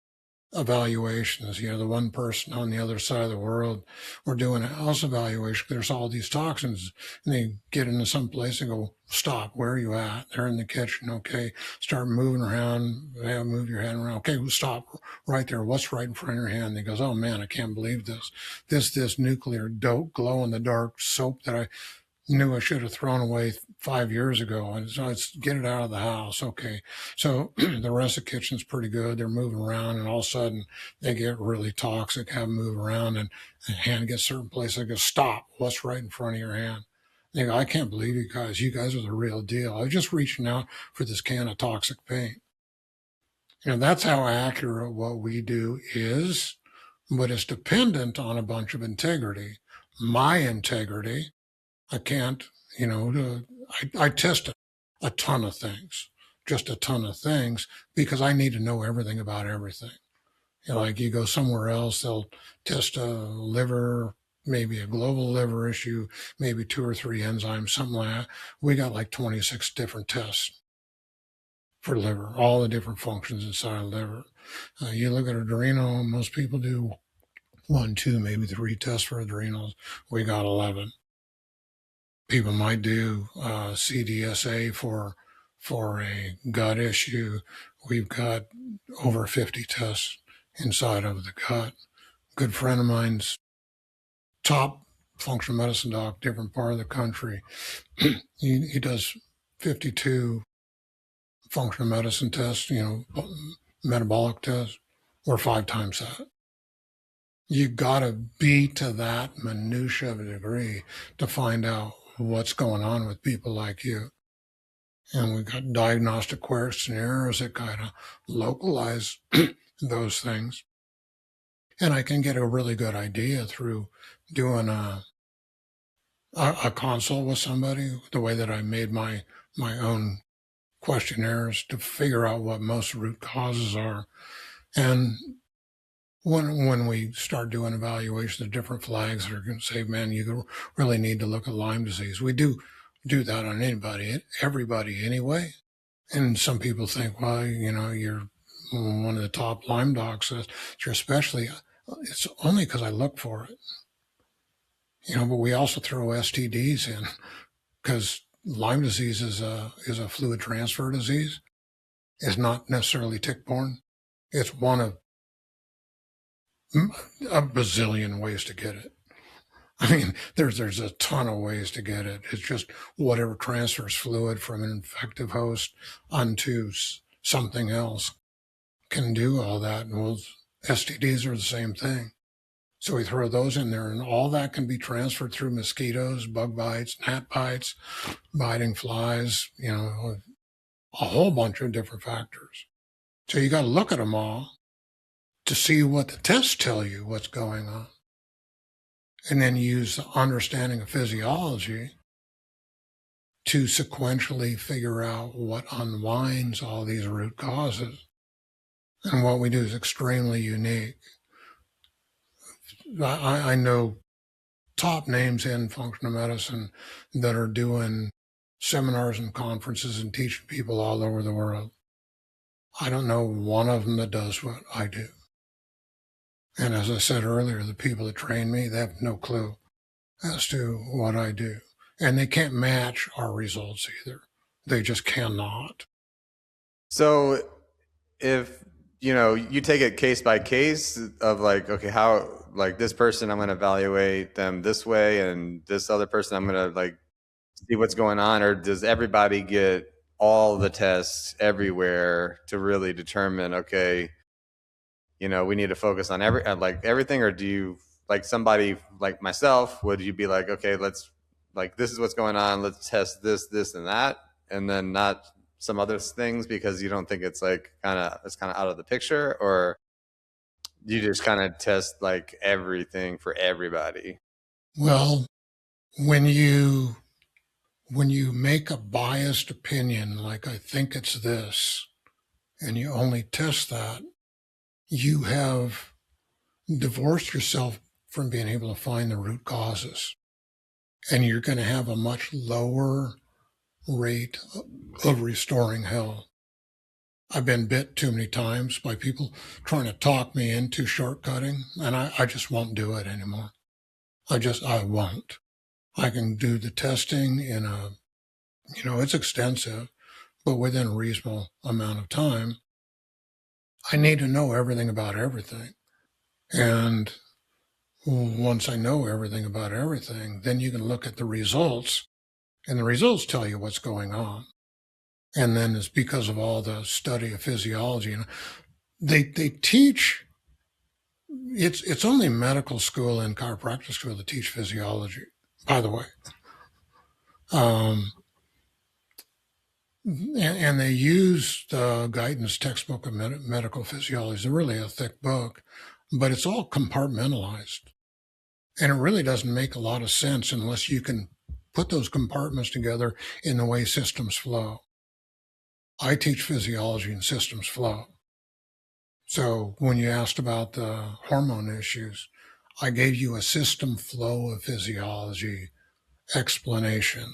Speaker 1: evaluations. The one person on the other side of the world, we're doing a house evaluation. There's all these toxins, and they get into some place and go, "Stop! Where are you at?" They're in the kitchen. Okay, start moving around. They move your hand around. Okay, stop right there. What's right in front of your hand? And he goes, "Oh man, I can't believe this. This nuclear dope glow in the dark soap that I knew I should have thrown away 5 years ago." And so it's get it out of the house. Okay. So the rest of the kitchen's pretty good. They're moving around, and all of a sudden they get really toxic, have them move around, and the hand gets certain place. I go, "Stop. What's right in front of your hand?" They go, "I can't believe you guys. You guys are the real deal. I was just reaching out for this can of toxic paint." That's how accurate what we do is, but it's dependent on a bunch of integrity. My integrity, I can't, I test a ton of things, just a ton of things, because I need to know everything about everything. Like you go somewhere else, they'll test a liver, maybe a global liver issue, maybe 2 or 3 enzymes, something like that. We got like 26 different tests for liver, all the different functions inside of liver. You look at adrenal, most people do 1, 2, maybe 3 tests for adrenals. We got 11. People might do CDSA for a gut issue. We've got over 50 tests inside of the gut. Good friend of mine's top functional medicine doc, different part of the country. he does 52 functional medicine tests, metabolic tests, or 5 times that. You got to be to that minutia of a degree to find out what's going on with people like you. And we've got diagnostic questionnaires that kind of localize those things. And I can get a really good idea through doing a consult with somebody, the way that I made my own questionnaires to figure out what most root causes are. And when we start doing evaluation of different flags that are going to say, "Man, you really need to look at Lyme disease," we do that on everybody anyway. And some people think, well, you're one of the top Lyme docs, you're especially. It's only because I look for it, but we also throw STDs in because Lyme disease is a fluid transfer disease. It's not necessarily tick-borne. It's one of a bazillion ways to get it. I mean, there's a ton of ways to get it. It's just whatever transfers fluid from an infective host onto something else can do all that. And STDs are the same thing. So we throw those in there, and all that can be transferred through mosquitoes, bug bites, gnat bites, biting flies, a whole bunch of different factors. So you got to look at them all to see what the tests tell you what's going on. And then use the understanding of physiology to sequentially figure out what unwinds all these root causes. And what we do is extremely unique. I know top names in functional medicine that are doing seminars and conferences and teaching people all over the world. I don't know one of them that does what I do. And as I said earlier, the people that train me, they have no clue as to what I do. And they can't match our results either. They just cannot.
Speaker 2: So if you take it case by case of like, okay, how, like, this person I'm going to evaluate them this way, and this other person I'm going to like see what's going on, or does everybody get all the tests everywhere to really determine, okay, we need to focus on like everything? Or do you, like somebody like myself, would you be like, okay, let's, like, this is what's going on, let's test this and that, and then not some other things because you don't think it's like it's kind of out of the picture? Or you just kind of test like everything for everybody?
Speaker 1: Well, when you when you make a biased opinion, like I think it's this, and you only test that, you have divorced yourself from being able to find the root causes. And you're going to have a much lower rate of restoring health. I've been bit too many times by people trying to talk me into shortcutting, and I just won't do it anymore. I won't. I can do the testing it's extensive, but within a reasonable amount of time. I need to know everything about everything. And once I know everything about everything, then you can look at the results, and the results tell you what's going on. And then it's because of all the study of physiology. And they teach, it's only medical school and chiropractic school that teach physiology, by the way. And they use the guidance textbook of medical physiology. It's really a thick book, but it's all compartmentalized. And it really doesn't make a lot of sense unless you can put those compartments together in the way systems flow. I teach physiology and systems flow. So when you asked about the hormone issues, I gave you a system flow of physiology explanation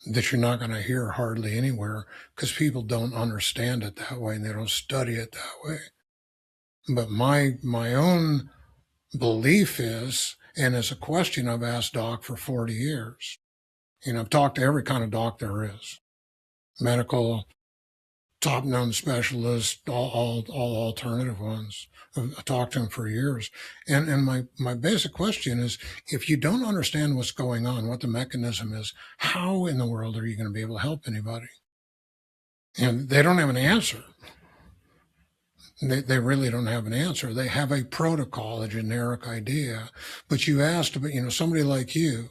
Speaker 1: that you're not going to hear hardly anywhere because people don't understand it that way and they don't study it that way. But my own belief is, and it's a question I've asked doc for 40 years. I've talked to every kind of doc there is, medical, top known specialists, all alternative ones. I've talked to them for years. And my basic question is, if you don't understand what's going on, what the mechanism is, how in the world are you going to be able to help anybody? And they don't have an answer. They really don't have an answer. They have a protocol, a generic idea. But you asked about, somebody like you,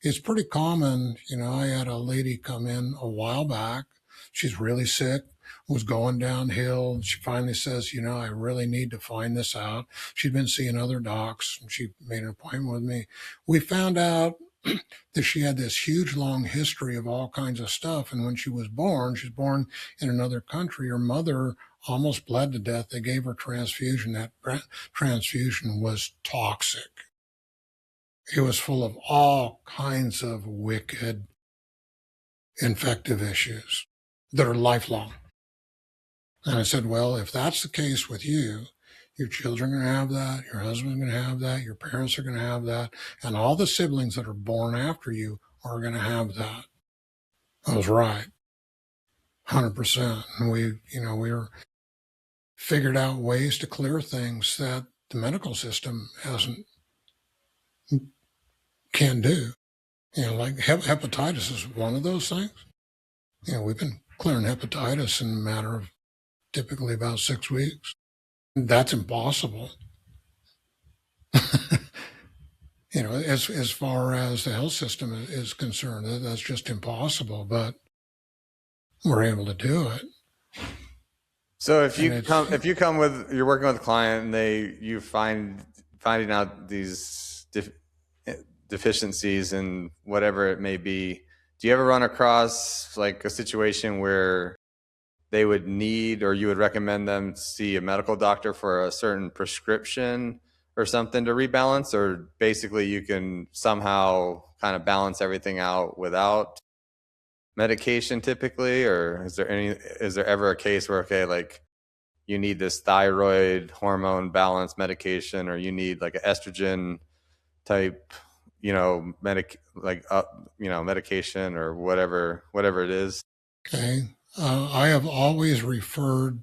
Speaker 1: it's pretty common. I had a lady come in a while back. She's really sick, was going downhill. She finally says, I really need to find this out. She'd been seeing other docs. And she made an appointment with me. We found out that she had this huge, long history of all kinds of stuff. And when she was born, she's born in another country. Her mother almost bled to death. They gave her transfusion. That transfusion was toxic. It was full of all kinds of wicked, infective issues that are lifelong. And I said, well, if that's the case with you, your children are going to have that, your husband's going to have that, your parents are going to have that, and all the siblings that are born after you are going to have that. I was right, 100%. And we were figured out ways to clear things that the medical system can do. Like hepatitis is one of those things. We've been clearing hepatitis in a matter of typically about 6 weeks. That's impossible. As far as the health system is concerned, that's just impossible, but we're able to do it.
Speaker 2: So if you come with, you're working with a client and you finding out these deficiencies and whatever it may be, do you ever run across like a situation where they would need, or you would recommend them see a medical doctor for a certain prescription or something to rebalance? Or basically you can somehow kind of balance everything out without medication typically? Or is there ever a case where, okay, like you need this thyroid hormone balance medication, or you need like an estrogen type, medication, or whatever it is?
Speaker 1: Okay. I have always referred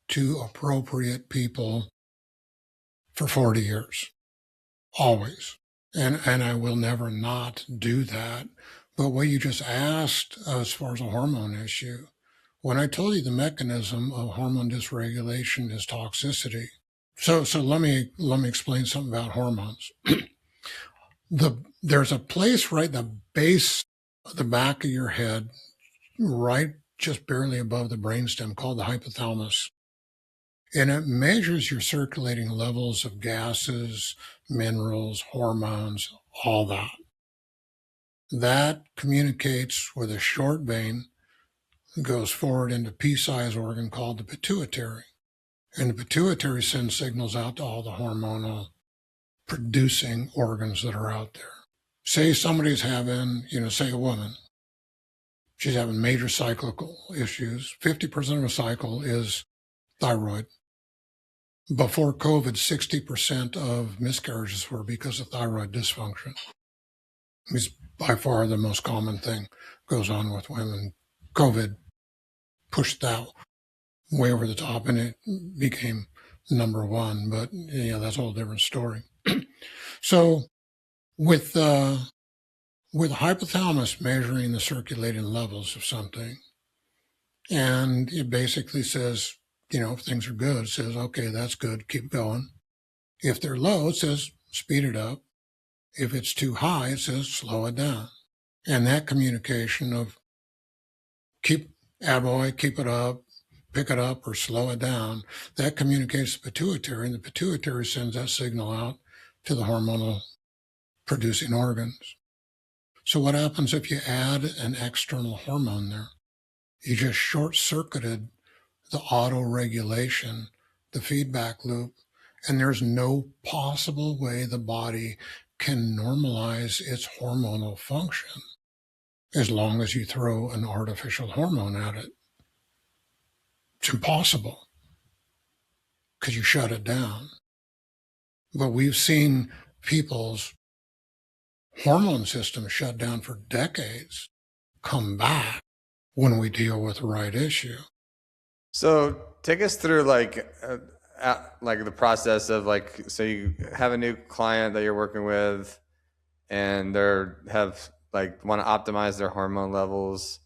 Speaker 1: to appropriate people for 40 years, always. And I will never not do that. But what you just asked as far as a hormone issue, when I told you the mechanism of hormone dysregulation is toxicity, So let me explain something about hormones. There's a place right in the base of the back of your head, right just barely above the brainstem, called the hypothalamus. And it measures your circulating levels of gases, minerals, hormones, all that. That communicates with a short vein, goes forward into a pea-sized organ called the pituitary. And the pituitary sends signals out to all the hormonal producing organs that are out there. Say somebody's having, say a woman, she's having major cyclical issues. 50% of a cycle is thyroid. Before COVID, 60% of miscarriages were because of thyroid dysfunction. It's by far the most common thing goes on with women. COVID pushed that way over the top and it became number one, but that's a whole different story. So with hypothalamus measuring the circulating levels of something, and it basically says, if things are good, it says, okay, that's good, keep going. If they're low, it says, speed it up. If it's too high, it says, slow it down. And that communication of keep it up, pick it up, or slow it down, that communicates the pituitary, and the pituitary sends that signal out to the hormonal producing organs. So what happens if you add an external hormone there? You just short-circuited the auto-regulation, the feedback loop, and there's no possible way the body can normalize its hormonal function as long as you throw an artificial hormone at it. It's impossible because you shut it down. But we've seen people's hormone system shut down for decades come back when we deal with the right issue.
Speaker 2: So take us through like the process of so you have a new client that you're working with and want to optimize their hormone levels.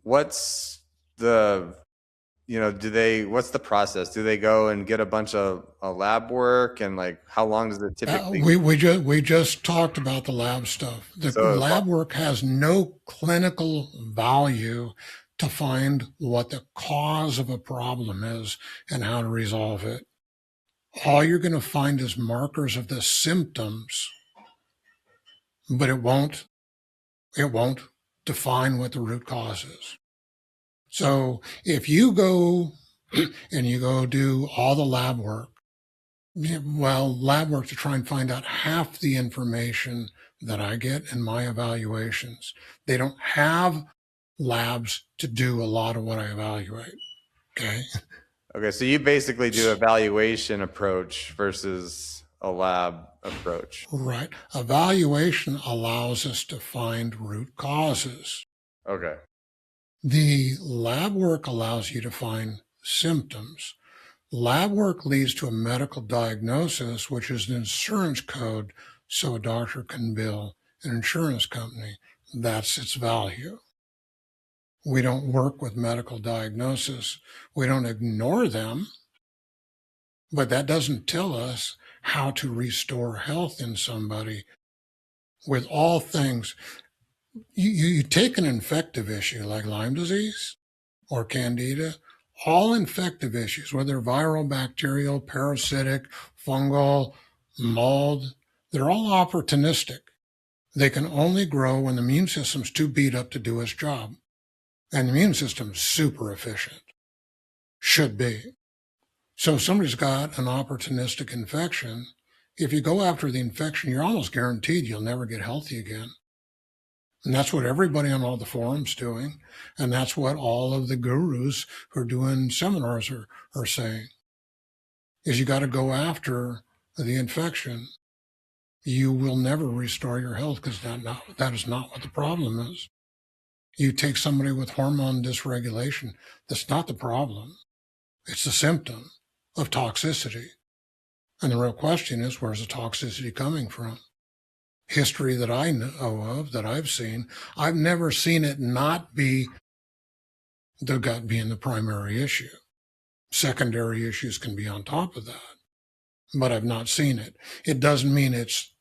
Speaker 2: What's the what's the process? Do they go and get a bunch of lab work, and how long does it typically?
Speaker 1: We just talked about the lab stuff. The lab work has no clinical value to find what the cause of a problem is and how to resolve it. All you're going to find is markers of the symptoms, but it won't define what the root cause is. So if you go and you go do all the lab work, lab work to try and find out half the information that I get in my evaluations. They don't have labs to do a lot of what I evaluate. Okay.
Speaker 2: Okay. So you basically do evaluation approach versus a lab approach.
Speaker 1: Right. Evaluation allows us to find root causes.
Speaker 2: Okay.
Speaker 1: The lab work allows you to find symptoms. Lab work leads to a medical diagnosis, which is an insurance code so a doctor can bill an insurance company. That's its value. We don't work with medical diagnosis. We don't ignore them, but that doesn't tell us how to restore health in somebody. With all things, you take an infective issue like Lyme disease or Candida, all infective issues, whether viral, bacterial, parasitic, fungal, mold, they're all opportunistic. They can only grow when the immune system's too beat up to do its job. And the immune system's super efficient. Should be. So if somebody's got an opportunistic infection, if you go after the infection, you're almost guaranteed you'll never get healthy again. And that's what everybody on all the forums doing. And that's what all of the gurus who are doing seminars are saying, is you got to go after the infection. You will never restore your health because that is not what the problem is. You take somebody with hormone dysregulation, that's not the problem. It's the symptom of toxicity. And the real question is, where's the toxicity coming from? History that I know of, that I've seen, I've never seen it not be the gut being the primary issue. secondary issues can be on top of that, but I've not seen it. It doesn't mean it's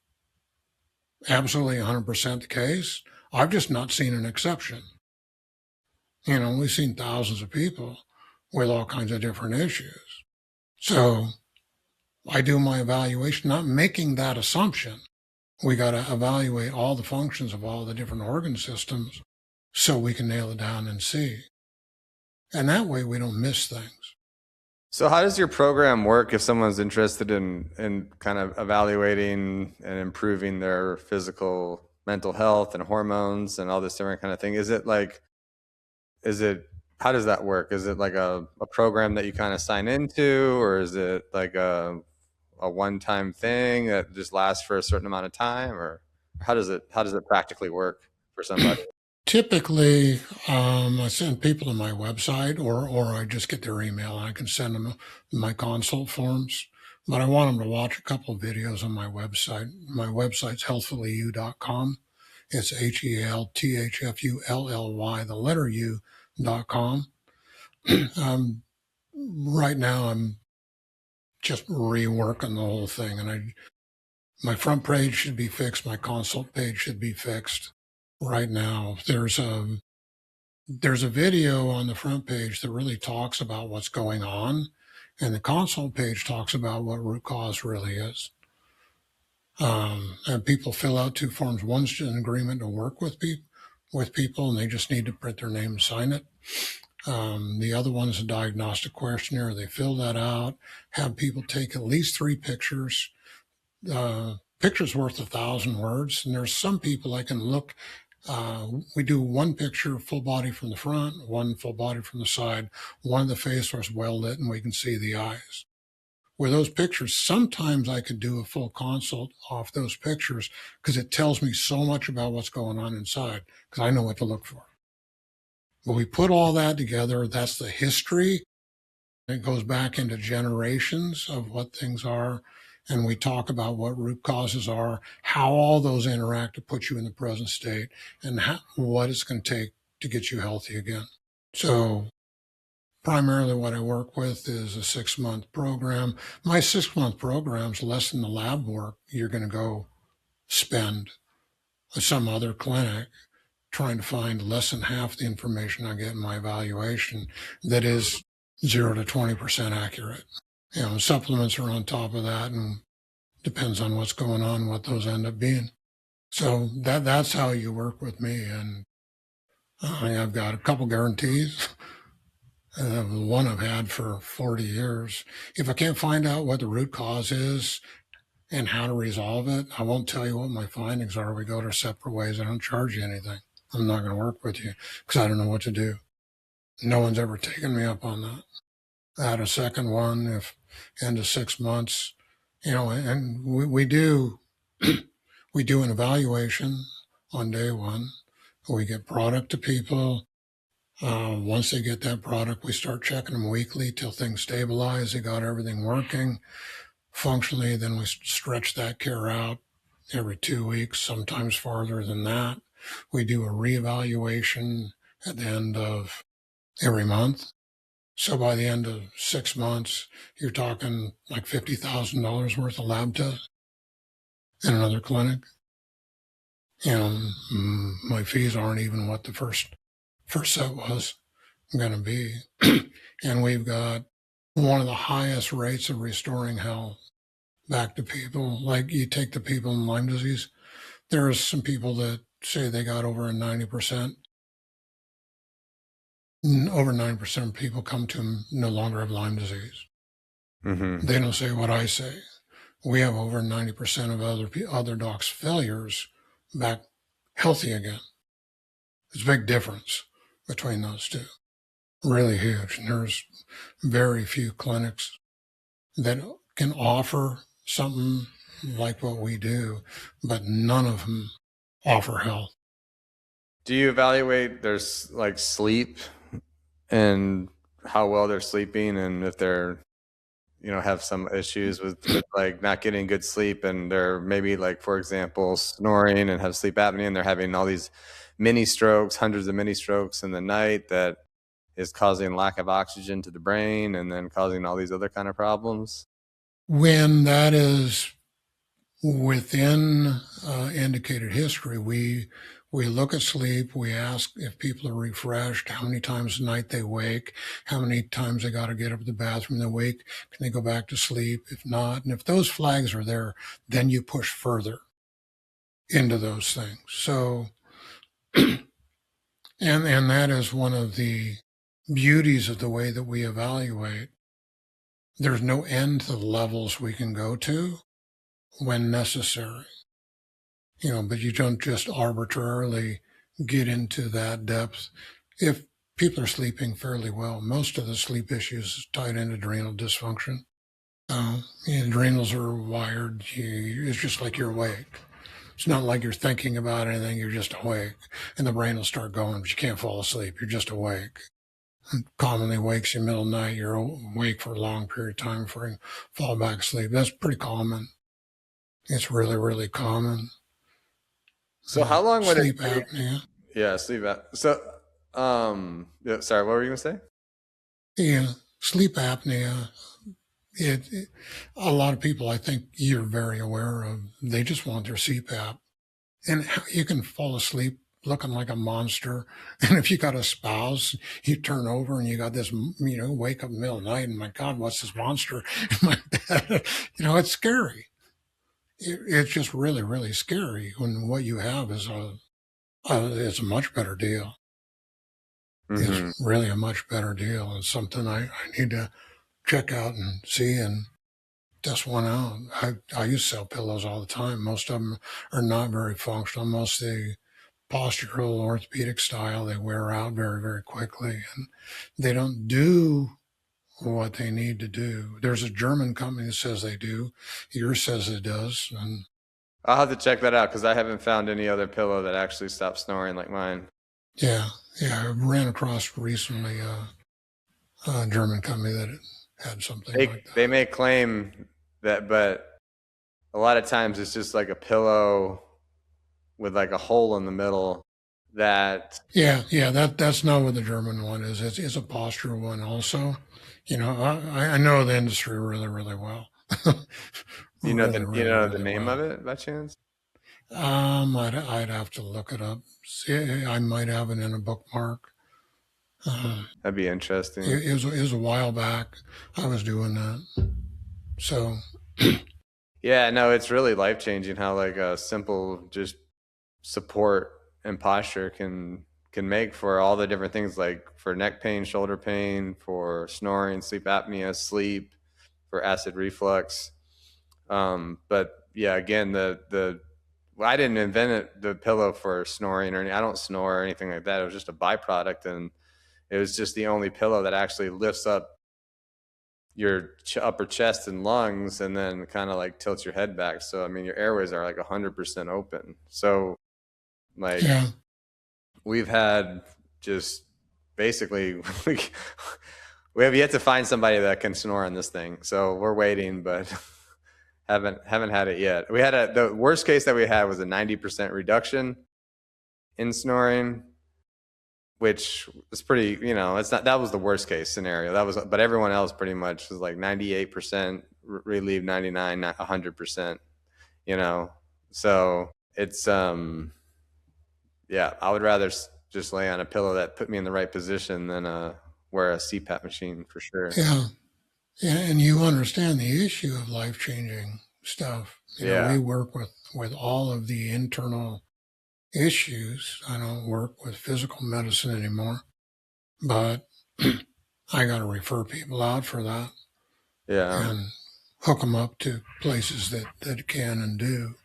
Speaker 1: absolutely 100% the case. I've just not seen an exception. We've seen thousands of people with all kinds of different issues. So I do my evaluation, not making that assumption. We got to evaluate all the functions of all the different organ systems so we can nail it down and see. And that way we don't miss things.
Speaker 2: So how does your program work if someone's interested in kind of evaluating and improving their physical, mental health and hormones and all this different kind of thing? How does that work? Is it like a program that you kind of sign into, or is it like a one-time thing that just lasts for a certain amount of time, or how does it practically work for somebody?
Speaker 1: Typically, I send people to my website, or I just get their email and I can send them my consult forms. But I want them to watch a couple of videos on my website. My website's healthfully.com. It's HEALTHFULLY, the letter U.com. Right now, I'm just reworking the whole thing, and my front page should be fixed. My consult page should be fixed. Right now, there's a video on the front page that really talks about what's going on, and the consult page talks about what root cause really is. And people fill out two forms. One's just an agreement to work with people, and they just need to print their name and sign it. The other one is a diagnostic questionnaire. They fill that out, have people take at least 3 pictures. Picture's worth 1,000 words, and there's some people I can look. We do 1 picture full body from the front, 1 full body from the side, one of the face where it's well lit and we can see the eyes. With those pictures, sometimes I could do a full consult off those pictures because it tells me so much about what's going on inside because I know what to look for. But we put all that together. That's the history. It goes back into generations of what things are. And we talk about what root causes are, how all those interact to put you in the present state, and what it's going to take to get you healthy again. So primarily what I work with is a 6-month program. My 6-month program's less than the lab work you're going to go spend at some other clinic trying to find less than half the information I get in my evaluation that is 0 to 20% accurate. Supplements are on top of that, and depends on what's going on, what those end up being. So that's how you work with me. And I've got a couple guarantees. One I've had for 40 years. If I can't find out what the root cause is and how to resolve it, I won't tell you what my findings are. We go our separate ways. I don't charge you anything. I'm not going to work with you because I don't know what to do. No one's ever taken me up on that. I had a second one if into 6 months, and we do we do an evaluation on day one. We get product to people. Once they get that product, we start checking them weekly till things stabilize. They got everything working functionally. Then we stretch that care out every 2 weeks, sometimes farther than that. We do a reevaluation at the end of every month. So by the end of 6 months, you're talking like $50,000 worth of lab tests in another clinic. My fees aren't even what the first set was going to be. And we've got one of the highest rates of restoring health back to people. Like you take the people in Lyme disease, there's some people that say they got over 90%. Over 9% of people come to them no longer have Lyme disease. Mm-hmm. They don't say what I say. We have over 90% of other docs' failures back healthy again. There's a big difference between those two. Really huge. And there's very few clinics that can offer something like what we do, but none of them offer health.
Speaker 2: Do you evaluate their sleep and how well they're sleeping, and if they're have some issues with like not getting good sleep, and they're maybe like, for example, snoring and have sleep apnea, and they're having all these mini strokes, hundreds of mini strokes in the night, that is causing lack of oxygen to the brain and then causing all these other kind of problems?
Speaker 1: When that is within indicated history, we look at sleep. We ask if people are refreshed, how many times a night they wake, how many times they got to get up to the bathroom. They wake, can they go back to sleep? If not, and if those flags are there, then you push further into those things. So, and that is one of the beauties of the way that we evaluate. There's no end to the levels we can go to when necessary. But you don't just arbitrarily get into that depth. If people are sleeping fairly well, most of the sleep issues is tied into adrenal dysfunction. Adrenals are wired. It's just like you're awake. It's not like you're thinking about anything. You're just awake, and the brain will start going, but you can't fall asleep. You're just awake. It commonly wakes you middle of the night. You're awake for a long period of time before you fall back asleep. That's pretty common. It's really, really common.
Speaker 2: So how long would
Speaker 1: sleep
Speaker 2: it
Speaker 1: apnea?
Speaker 2: Yeah, sleep apnea. So, sorry, what were you gonna say?
Speaker 1: Yeah, sleep apnea. A lot of people, I think you're very aware of, they just want their CPAP. And you can fall asleep looking like a monster. And if you got a spouse, you turn over and you got this, wake up in the middle of the night and my God, what's this monster in my bed? It's scary. It's just really, really scary when what you have is it's a much better deal.
Speaker 2: Mm-hmm.
Speaker 1: It's really a much better deal. It's something I need to check out and see and test one out. I used to sell pillows all the time. Most of them are not very functional. Most of the postural orthopedic style, they wear out very, very quickly and they don't do what they need to do. There's a German company that says they do. Yours says it does. And
Speaker 2: I'll have to check that out because I haven't found any other pillow that actually stops snoring like mine.
Speaker 1: Yeah. I ran across recently a German company that had something like that.
Speaker 2: They may claim that, but a lot of times it's just like a pillow with like a hole in the middle that.
Speaker 1: Yeah, that's not what the German one is. It's a postural one also. I know the industry really, really well.
Speaker 2: You know the name of it by chance?
Speaker 1: I'd have to look it up. See, I might have it in a bookmark.
Speaker 2: That'd be interesting.
Speaker 1: It was a while back. I was doing that. So.
Speaker 2: Yeah, no, it's really life changing how like a simple just support and posture can make for all the different things, like for neck pain, shoulder pain, for snoring, sleep apnea, sleep, for acid reflux. But yeah, again, I didn't invent the pillow for snoring or I don't snore or anything like that. It was just a byproduct, and it was just the only pillow that actually lifts up your upper chest and lungs and then kind of like tilts your head back. So, I mean, your airways are like 100% open. So like we've had just basically, we have yet to find somebody that can snore on this thing. So we're waiting, but haven't had it yet. We had the worst case that we had was a 90% reduction in snoring, which was pretty, that was the worst case scenario. But everyone else pretty much was like 98% relieved, 99, 100%, so it's, yeah, I would rather just lay on a pillow that put me in the right position than wear a CPAP machine for sure.
Speaker 1: Yeah. And you understand the issue of life-changing stuff. We work with all of the internal issues. I don't work with physical medicine anymore, but I got to refer people out for that.
Speaker 2: Yeah.
Speaker 1: And hook them up to places that can and do.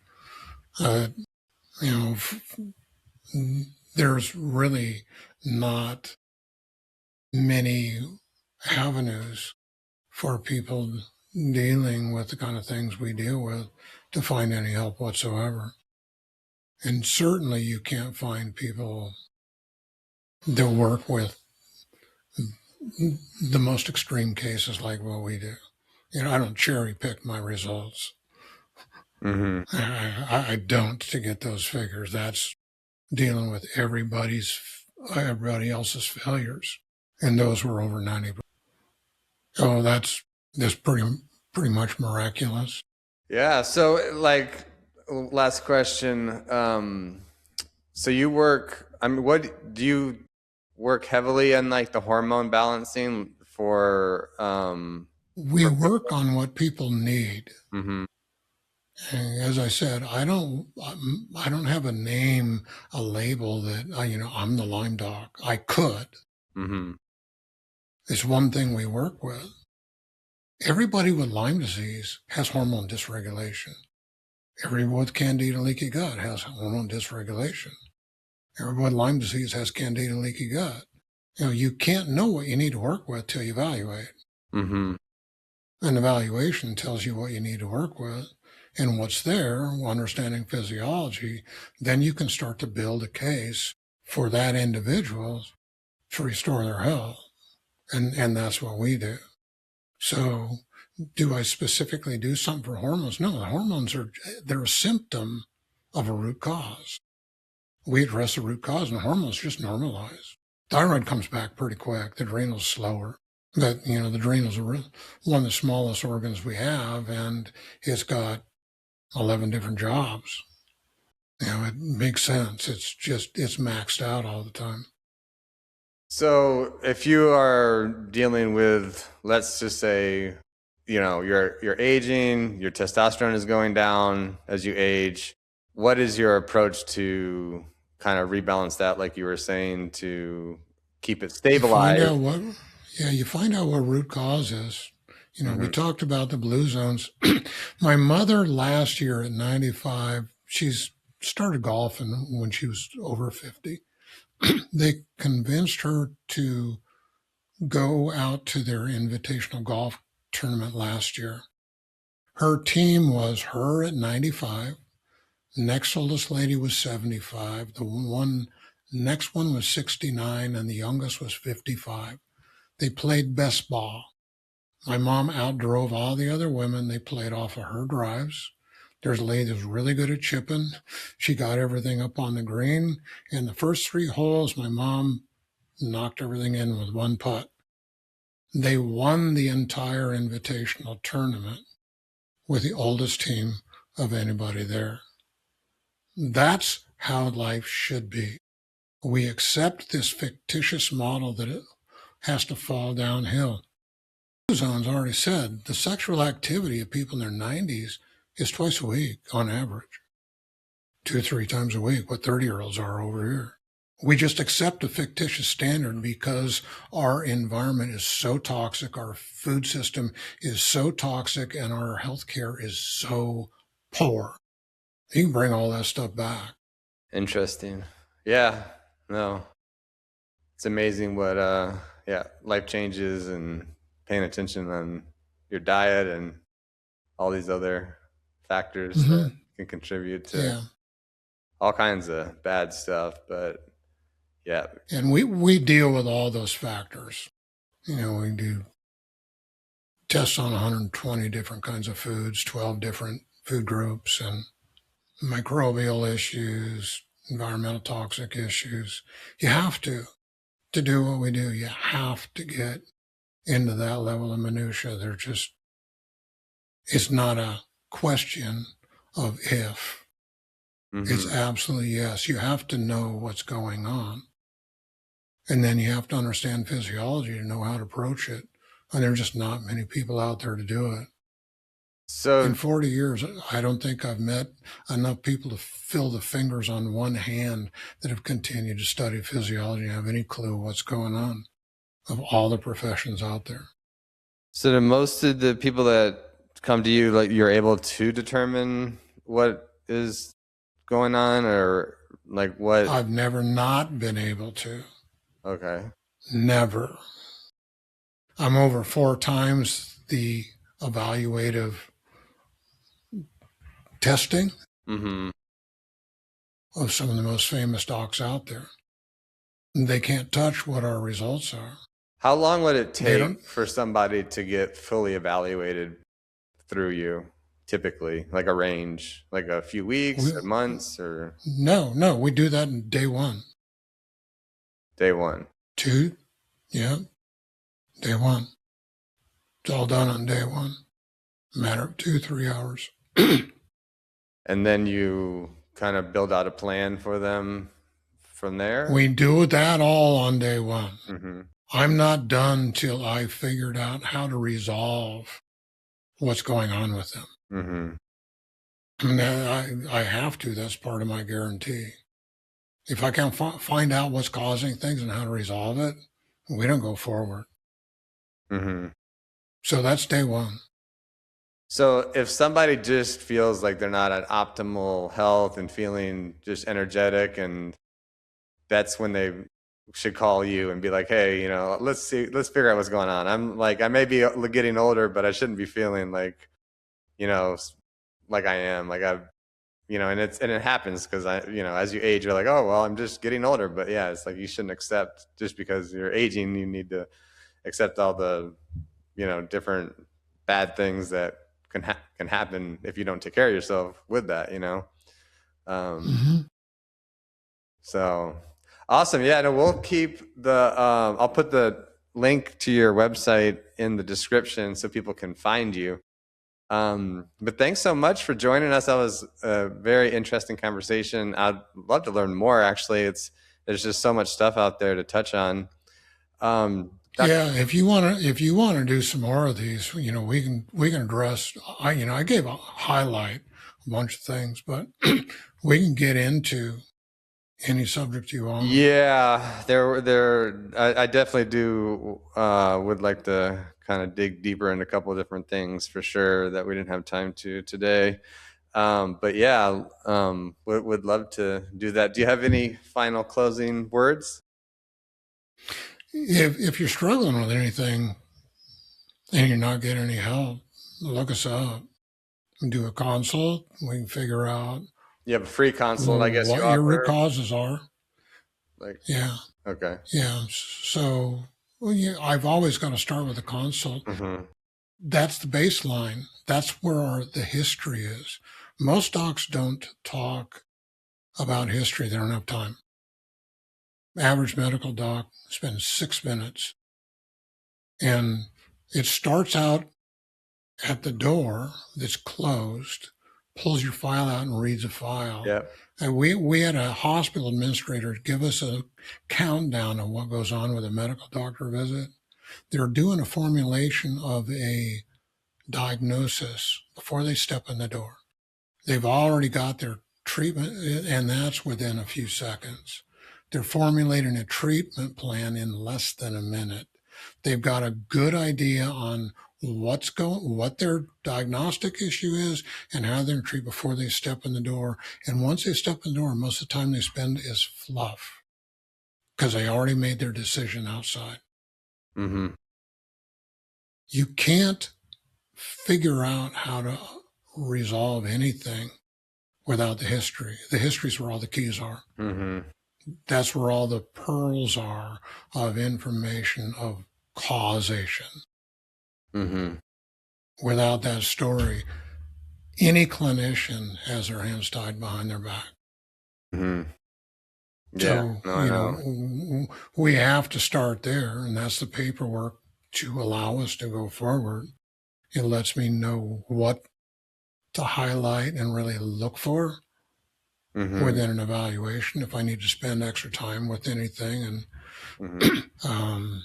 Speaker 1: There's really not many avenues for people dealing with the kind of things we deal with to find any help whatsoever. And certainly you can't find people that work with the most extreme cases like what we do. I don't cherry pick my results.
Speaker 2: Mm-hmm.
Speaker 1: I don't to get those figures. That's dealing with everybody else's failures. and those were over 90%. Oh, that's pretty much miraculous.
Speaker 2: Yeah. So, like, last question. So you work. I mean, what do you work heavily in, like the hormone balancing for?
Speaker 1: We work on what people need.
Speaker 2: Mm-hmm.
Speaker 1: And as I said, I don't have a name, a label that I'm the Lyme doc. I could.
Speaker 2: Mm-hmm.
Speaker 1: It's one thing we work with. Everybody with Lyme disease has hormone dysregulation. Everyone with candida leaky gut has hormone dysregulation. Everyone with Lyme disease has candida leaky gut. You can't know what you need to work with till you evaluate.
Speaker 2: Mm-hmm.
Speaker 1: An evaluation tells you what you need to work with and what's there, understanding physiology. Then you can start to build a case for that individual to restore their health. And that's what we do. So do I specifically do something for hormones? No, the hormones they're a symptom of a root cause. We address the root cause and the hormones just normalize. Thyroid comes back pretty quick. The adrenals slower. But, the adrenals are one of the smallest organs we have, and it's got 11 different jobs. It makes sense. It's maxed out all the time.
Speaker 2: So if you are dealing with, let's just say, you're aging, your testosterone is going down as you age. What is your approach to kind of rebalance that, like you were saying, to keep it stabilized?
Speaker 1: You find out what root cause is. We
Speaker 2: Mm-hmm.
Speaker 1: talked about the blue zones. My mother last year at 95, she's started golfing when she was over 50. They convinced her to go out to their invitational golf tournament last year. Her team was her at 95. Next oldest lady was 75. Next one was 69, and the youngest was 55. They played best ball. My mom outdrove all the other women. They played off of her drives. There's a lady that's really good at chipping. She got everything up on the green. And the first 3 holes, my mom knocked everything in with one putt. They won the entire invitational tournament with the oldest team of anybody there. That's how life should be. We accept this fictitious model that it has to fall downhill. Zone's already said the sexual activity of people in their 90s is twice a week on average, 2 or 3 times a week, what 30-year-olds are over here. We just accept a fictitious standard because our environment is so toxic, our food system is so toxic, and our healthcare is so poor. You can bring all that stuff back.
Speaker 2: Interesting. Yeah. No. It's amazing what life changes and paying attention on your diet and all these other factors that can contribute to all kinds of bad stuff. But yeah.
Speaker 1: And we deal with all those factors. We do tests on 120 different kinds of foods, 12 different food groups, and microbial issues, environmental toxic issues. You have to do what we do. You have to get into that level of minutia. It's not a question of if.
Speaker 2: Mm-hmm.
Speaker 1: It's absolutely yes. You have to know what's going on. And then you have to understand physiology to know how to approach it. And there's just not many people out there to do it.
Speaker 2: So
Speaker 1: in 40 years, I don't think I've met enough people to fill the fingers on one hand that have continued to study physiology and have any clue what's going on of all the professions out there.
Speaker 2: So do most of the people that come to you, like, you're able to determine what is going on, or like what?
Speaker 1: I've never not been able to.
Speaker 2: Okay.
Speaker 1: Never. I'm over 4 times the evaluative testing of some of the most famous docs out there. They can't touch what our results are.
Speaker 2: How long would it take for somebody to get fully evaluated through you, typically? Like a range, like a few weeks or months, or?
Speaker 1: No, we do that in day one.
Speaker 2: Day one.
Speaker 1: 2, Yeah, day one. It's all done on day one. Matter of 2-3 hours.
Speaker 2: And then you kind of build out a plan for them from there.
Speaker 1: We do that all on day one.
Speaker 2: Mm-hmm.
Speaker 1: I'm not done till I figured out how to resolve what's going on with them.
Speaker 2: Mm-hmm.
Speaker 1: I mean, I have to. That's part of my guarantee. If I can't find out what's causing things and how to resolve it, we don't go forward.
Speaker 2: Mm-hmm.
Speaker 1: So that's day one.
Speaker 2: So if somebody just feels like they're not at optimal health and feeling just energetic, and that's when they should call you and be like, hey, you know, let's figure out what's going on. I'm like, I may be getting older, but I shouldn't be feeling like, you know, like I am, like I've, you know, and it happens because you know, as you age, you're like, oh, well, I'm just getting older. But yeah, it's like, you shouldn't accept just because you're aging, you need to accept all the, you know, different bad things that can happen if you don't take care of yourself with that, you know?
Speaker 1: Mm-hmm.
Speaker 2: So awesome. Yeah, no, we'll keep I'll put the link to your website in the description so people can find you. But thanks so much for joining us. That was a very interesting conversation. I'd love to learn more. Actually, there's just so much stuff out there to touch on.
Speaker 1: Yeah, if you want to do some more of these, you know, we can address. I gave a highlight a bunch of things, but we can get into any subject you want.
Speaker 2: Yeah, I definitely do would like to kind of dig deeper into a couple of different things for sure that we didn't have time to today. But yeah, would love to do that. Do you have any final closing words?
Speaker 1: If you're struggling with anything and you're not getting any help, look us up and do a consult. We can figure out
Speaker 2: You have a free consult, I guess you
Speaker 1: what your root
Speaker 2: offer.
Speaker 1: causes are.
Speaker 2: Like,
Speaker 1: Yeah,
Speaker 2: okay.
Speaker 1: yeah. So, well, yeah, I've always got to start with a consult.
Speaker 2: Mm-hmm.
Speaker 1: That's the baseline. That's where the history is. Most docs don't talk about history. They don't have time. Average medical doc spends 6 minutes, and it starts out at the door that's closed, pulls your file out and reads a file.
Speaker 2: Yeah.
Speaker 1: And we had a hospital administrator give us a countdown of what goes on with a medical doctor visit. They're doing a formulation of a diagnosis before they step in the door. They've already got their treatment, and that's within a few seconds. They're formulating a treatment plan in less than a minute. They've got a good idea on what their diagnostic issue is and how they're going to treat before they step in the door. And once they step in the door, most of the time they spend is fluff because they already made their decision outside.
Speaker 2: Mm-hmm.
Speaker 1: You can't figure out how to resolve anything without the history. The history's where all the keys are.
Speaker 2: Mm-hmm.
Speaker 1: That's where all the pearls are of information of causation.
Speaker 2: Mm-hmm.
Speaker 1: Without that story, any clinician has their hands tied behind their back.
Speaker 2: Mm-hmm.
Speaker 1: Yeah, so,
Speaker 2: I know.
Speaker 1: We have to start there, and that's the paperwork to allow us to go forward. It lets me know what to highlight and really look for within an evaluation if I need to spend extra time with anything. And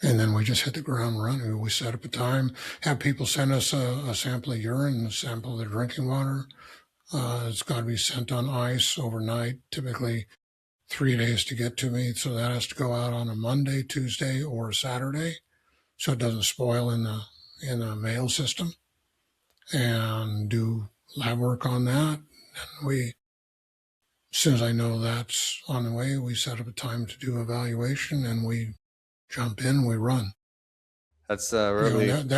Speaker 1: and then we just hit the ground running. We set up a time, have people send us a sample of urine, a sample of their drinking water. It's got to be sent on ice overnight, typically 3 days to get to me. So that has to go out on a Monday, Tuesday, or a Saturday, so it doesn't spoil in the mail system. And do lab work on that. And as soon as I know that's on the way, we set up a time to do evaluation, and we jump in, we run.
Speaker 2: That's really
Speaker 1: good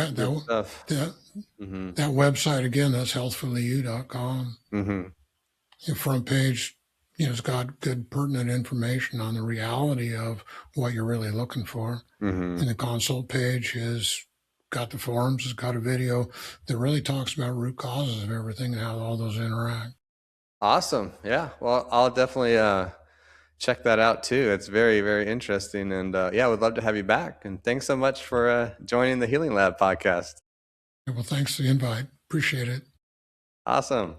Speaker 2: stuff.
Speaker 1: That website, again, that's healthfullyyou.com. Your front page, it's got good pertinent information on the reality of what you're really looking for. And the consult page has got the forms, it's got a video that really talks about root causes of everything and how all those interact.
Speaker 2: Awesome. Yeah. Well, I'll definitely check that out too. It's very, very interesting. And yeah, I would love to have you back. And thanks so much for joining the Healing Lab podcast.
Speaker 1: Well, thanks for the invite. Appreciate it.
Speaker 2: Awesome.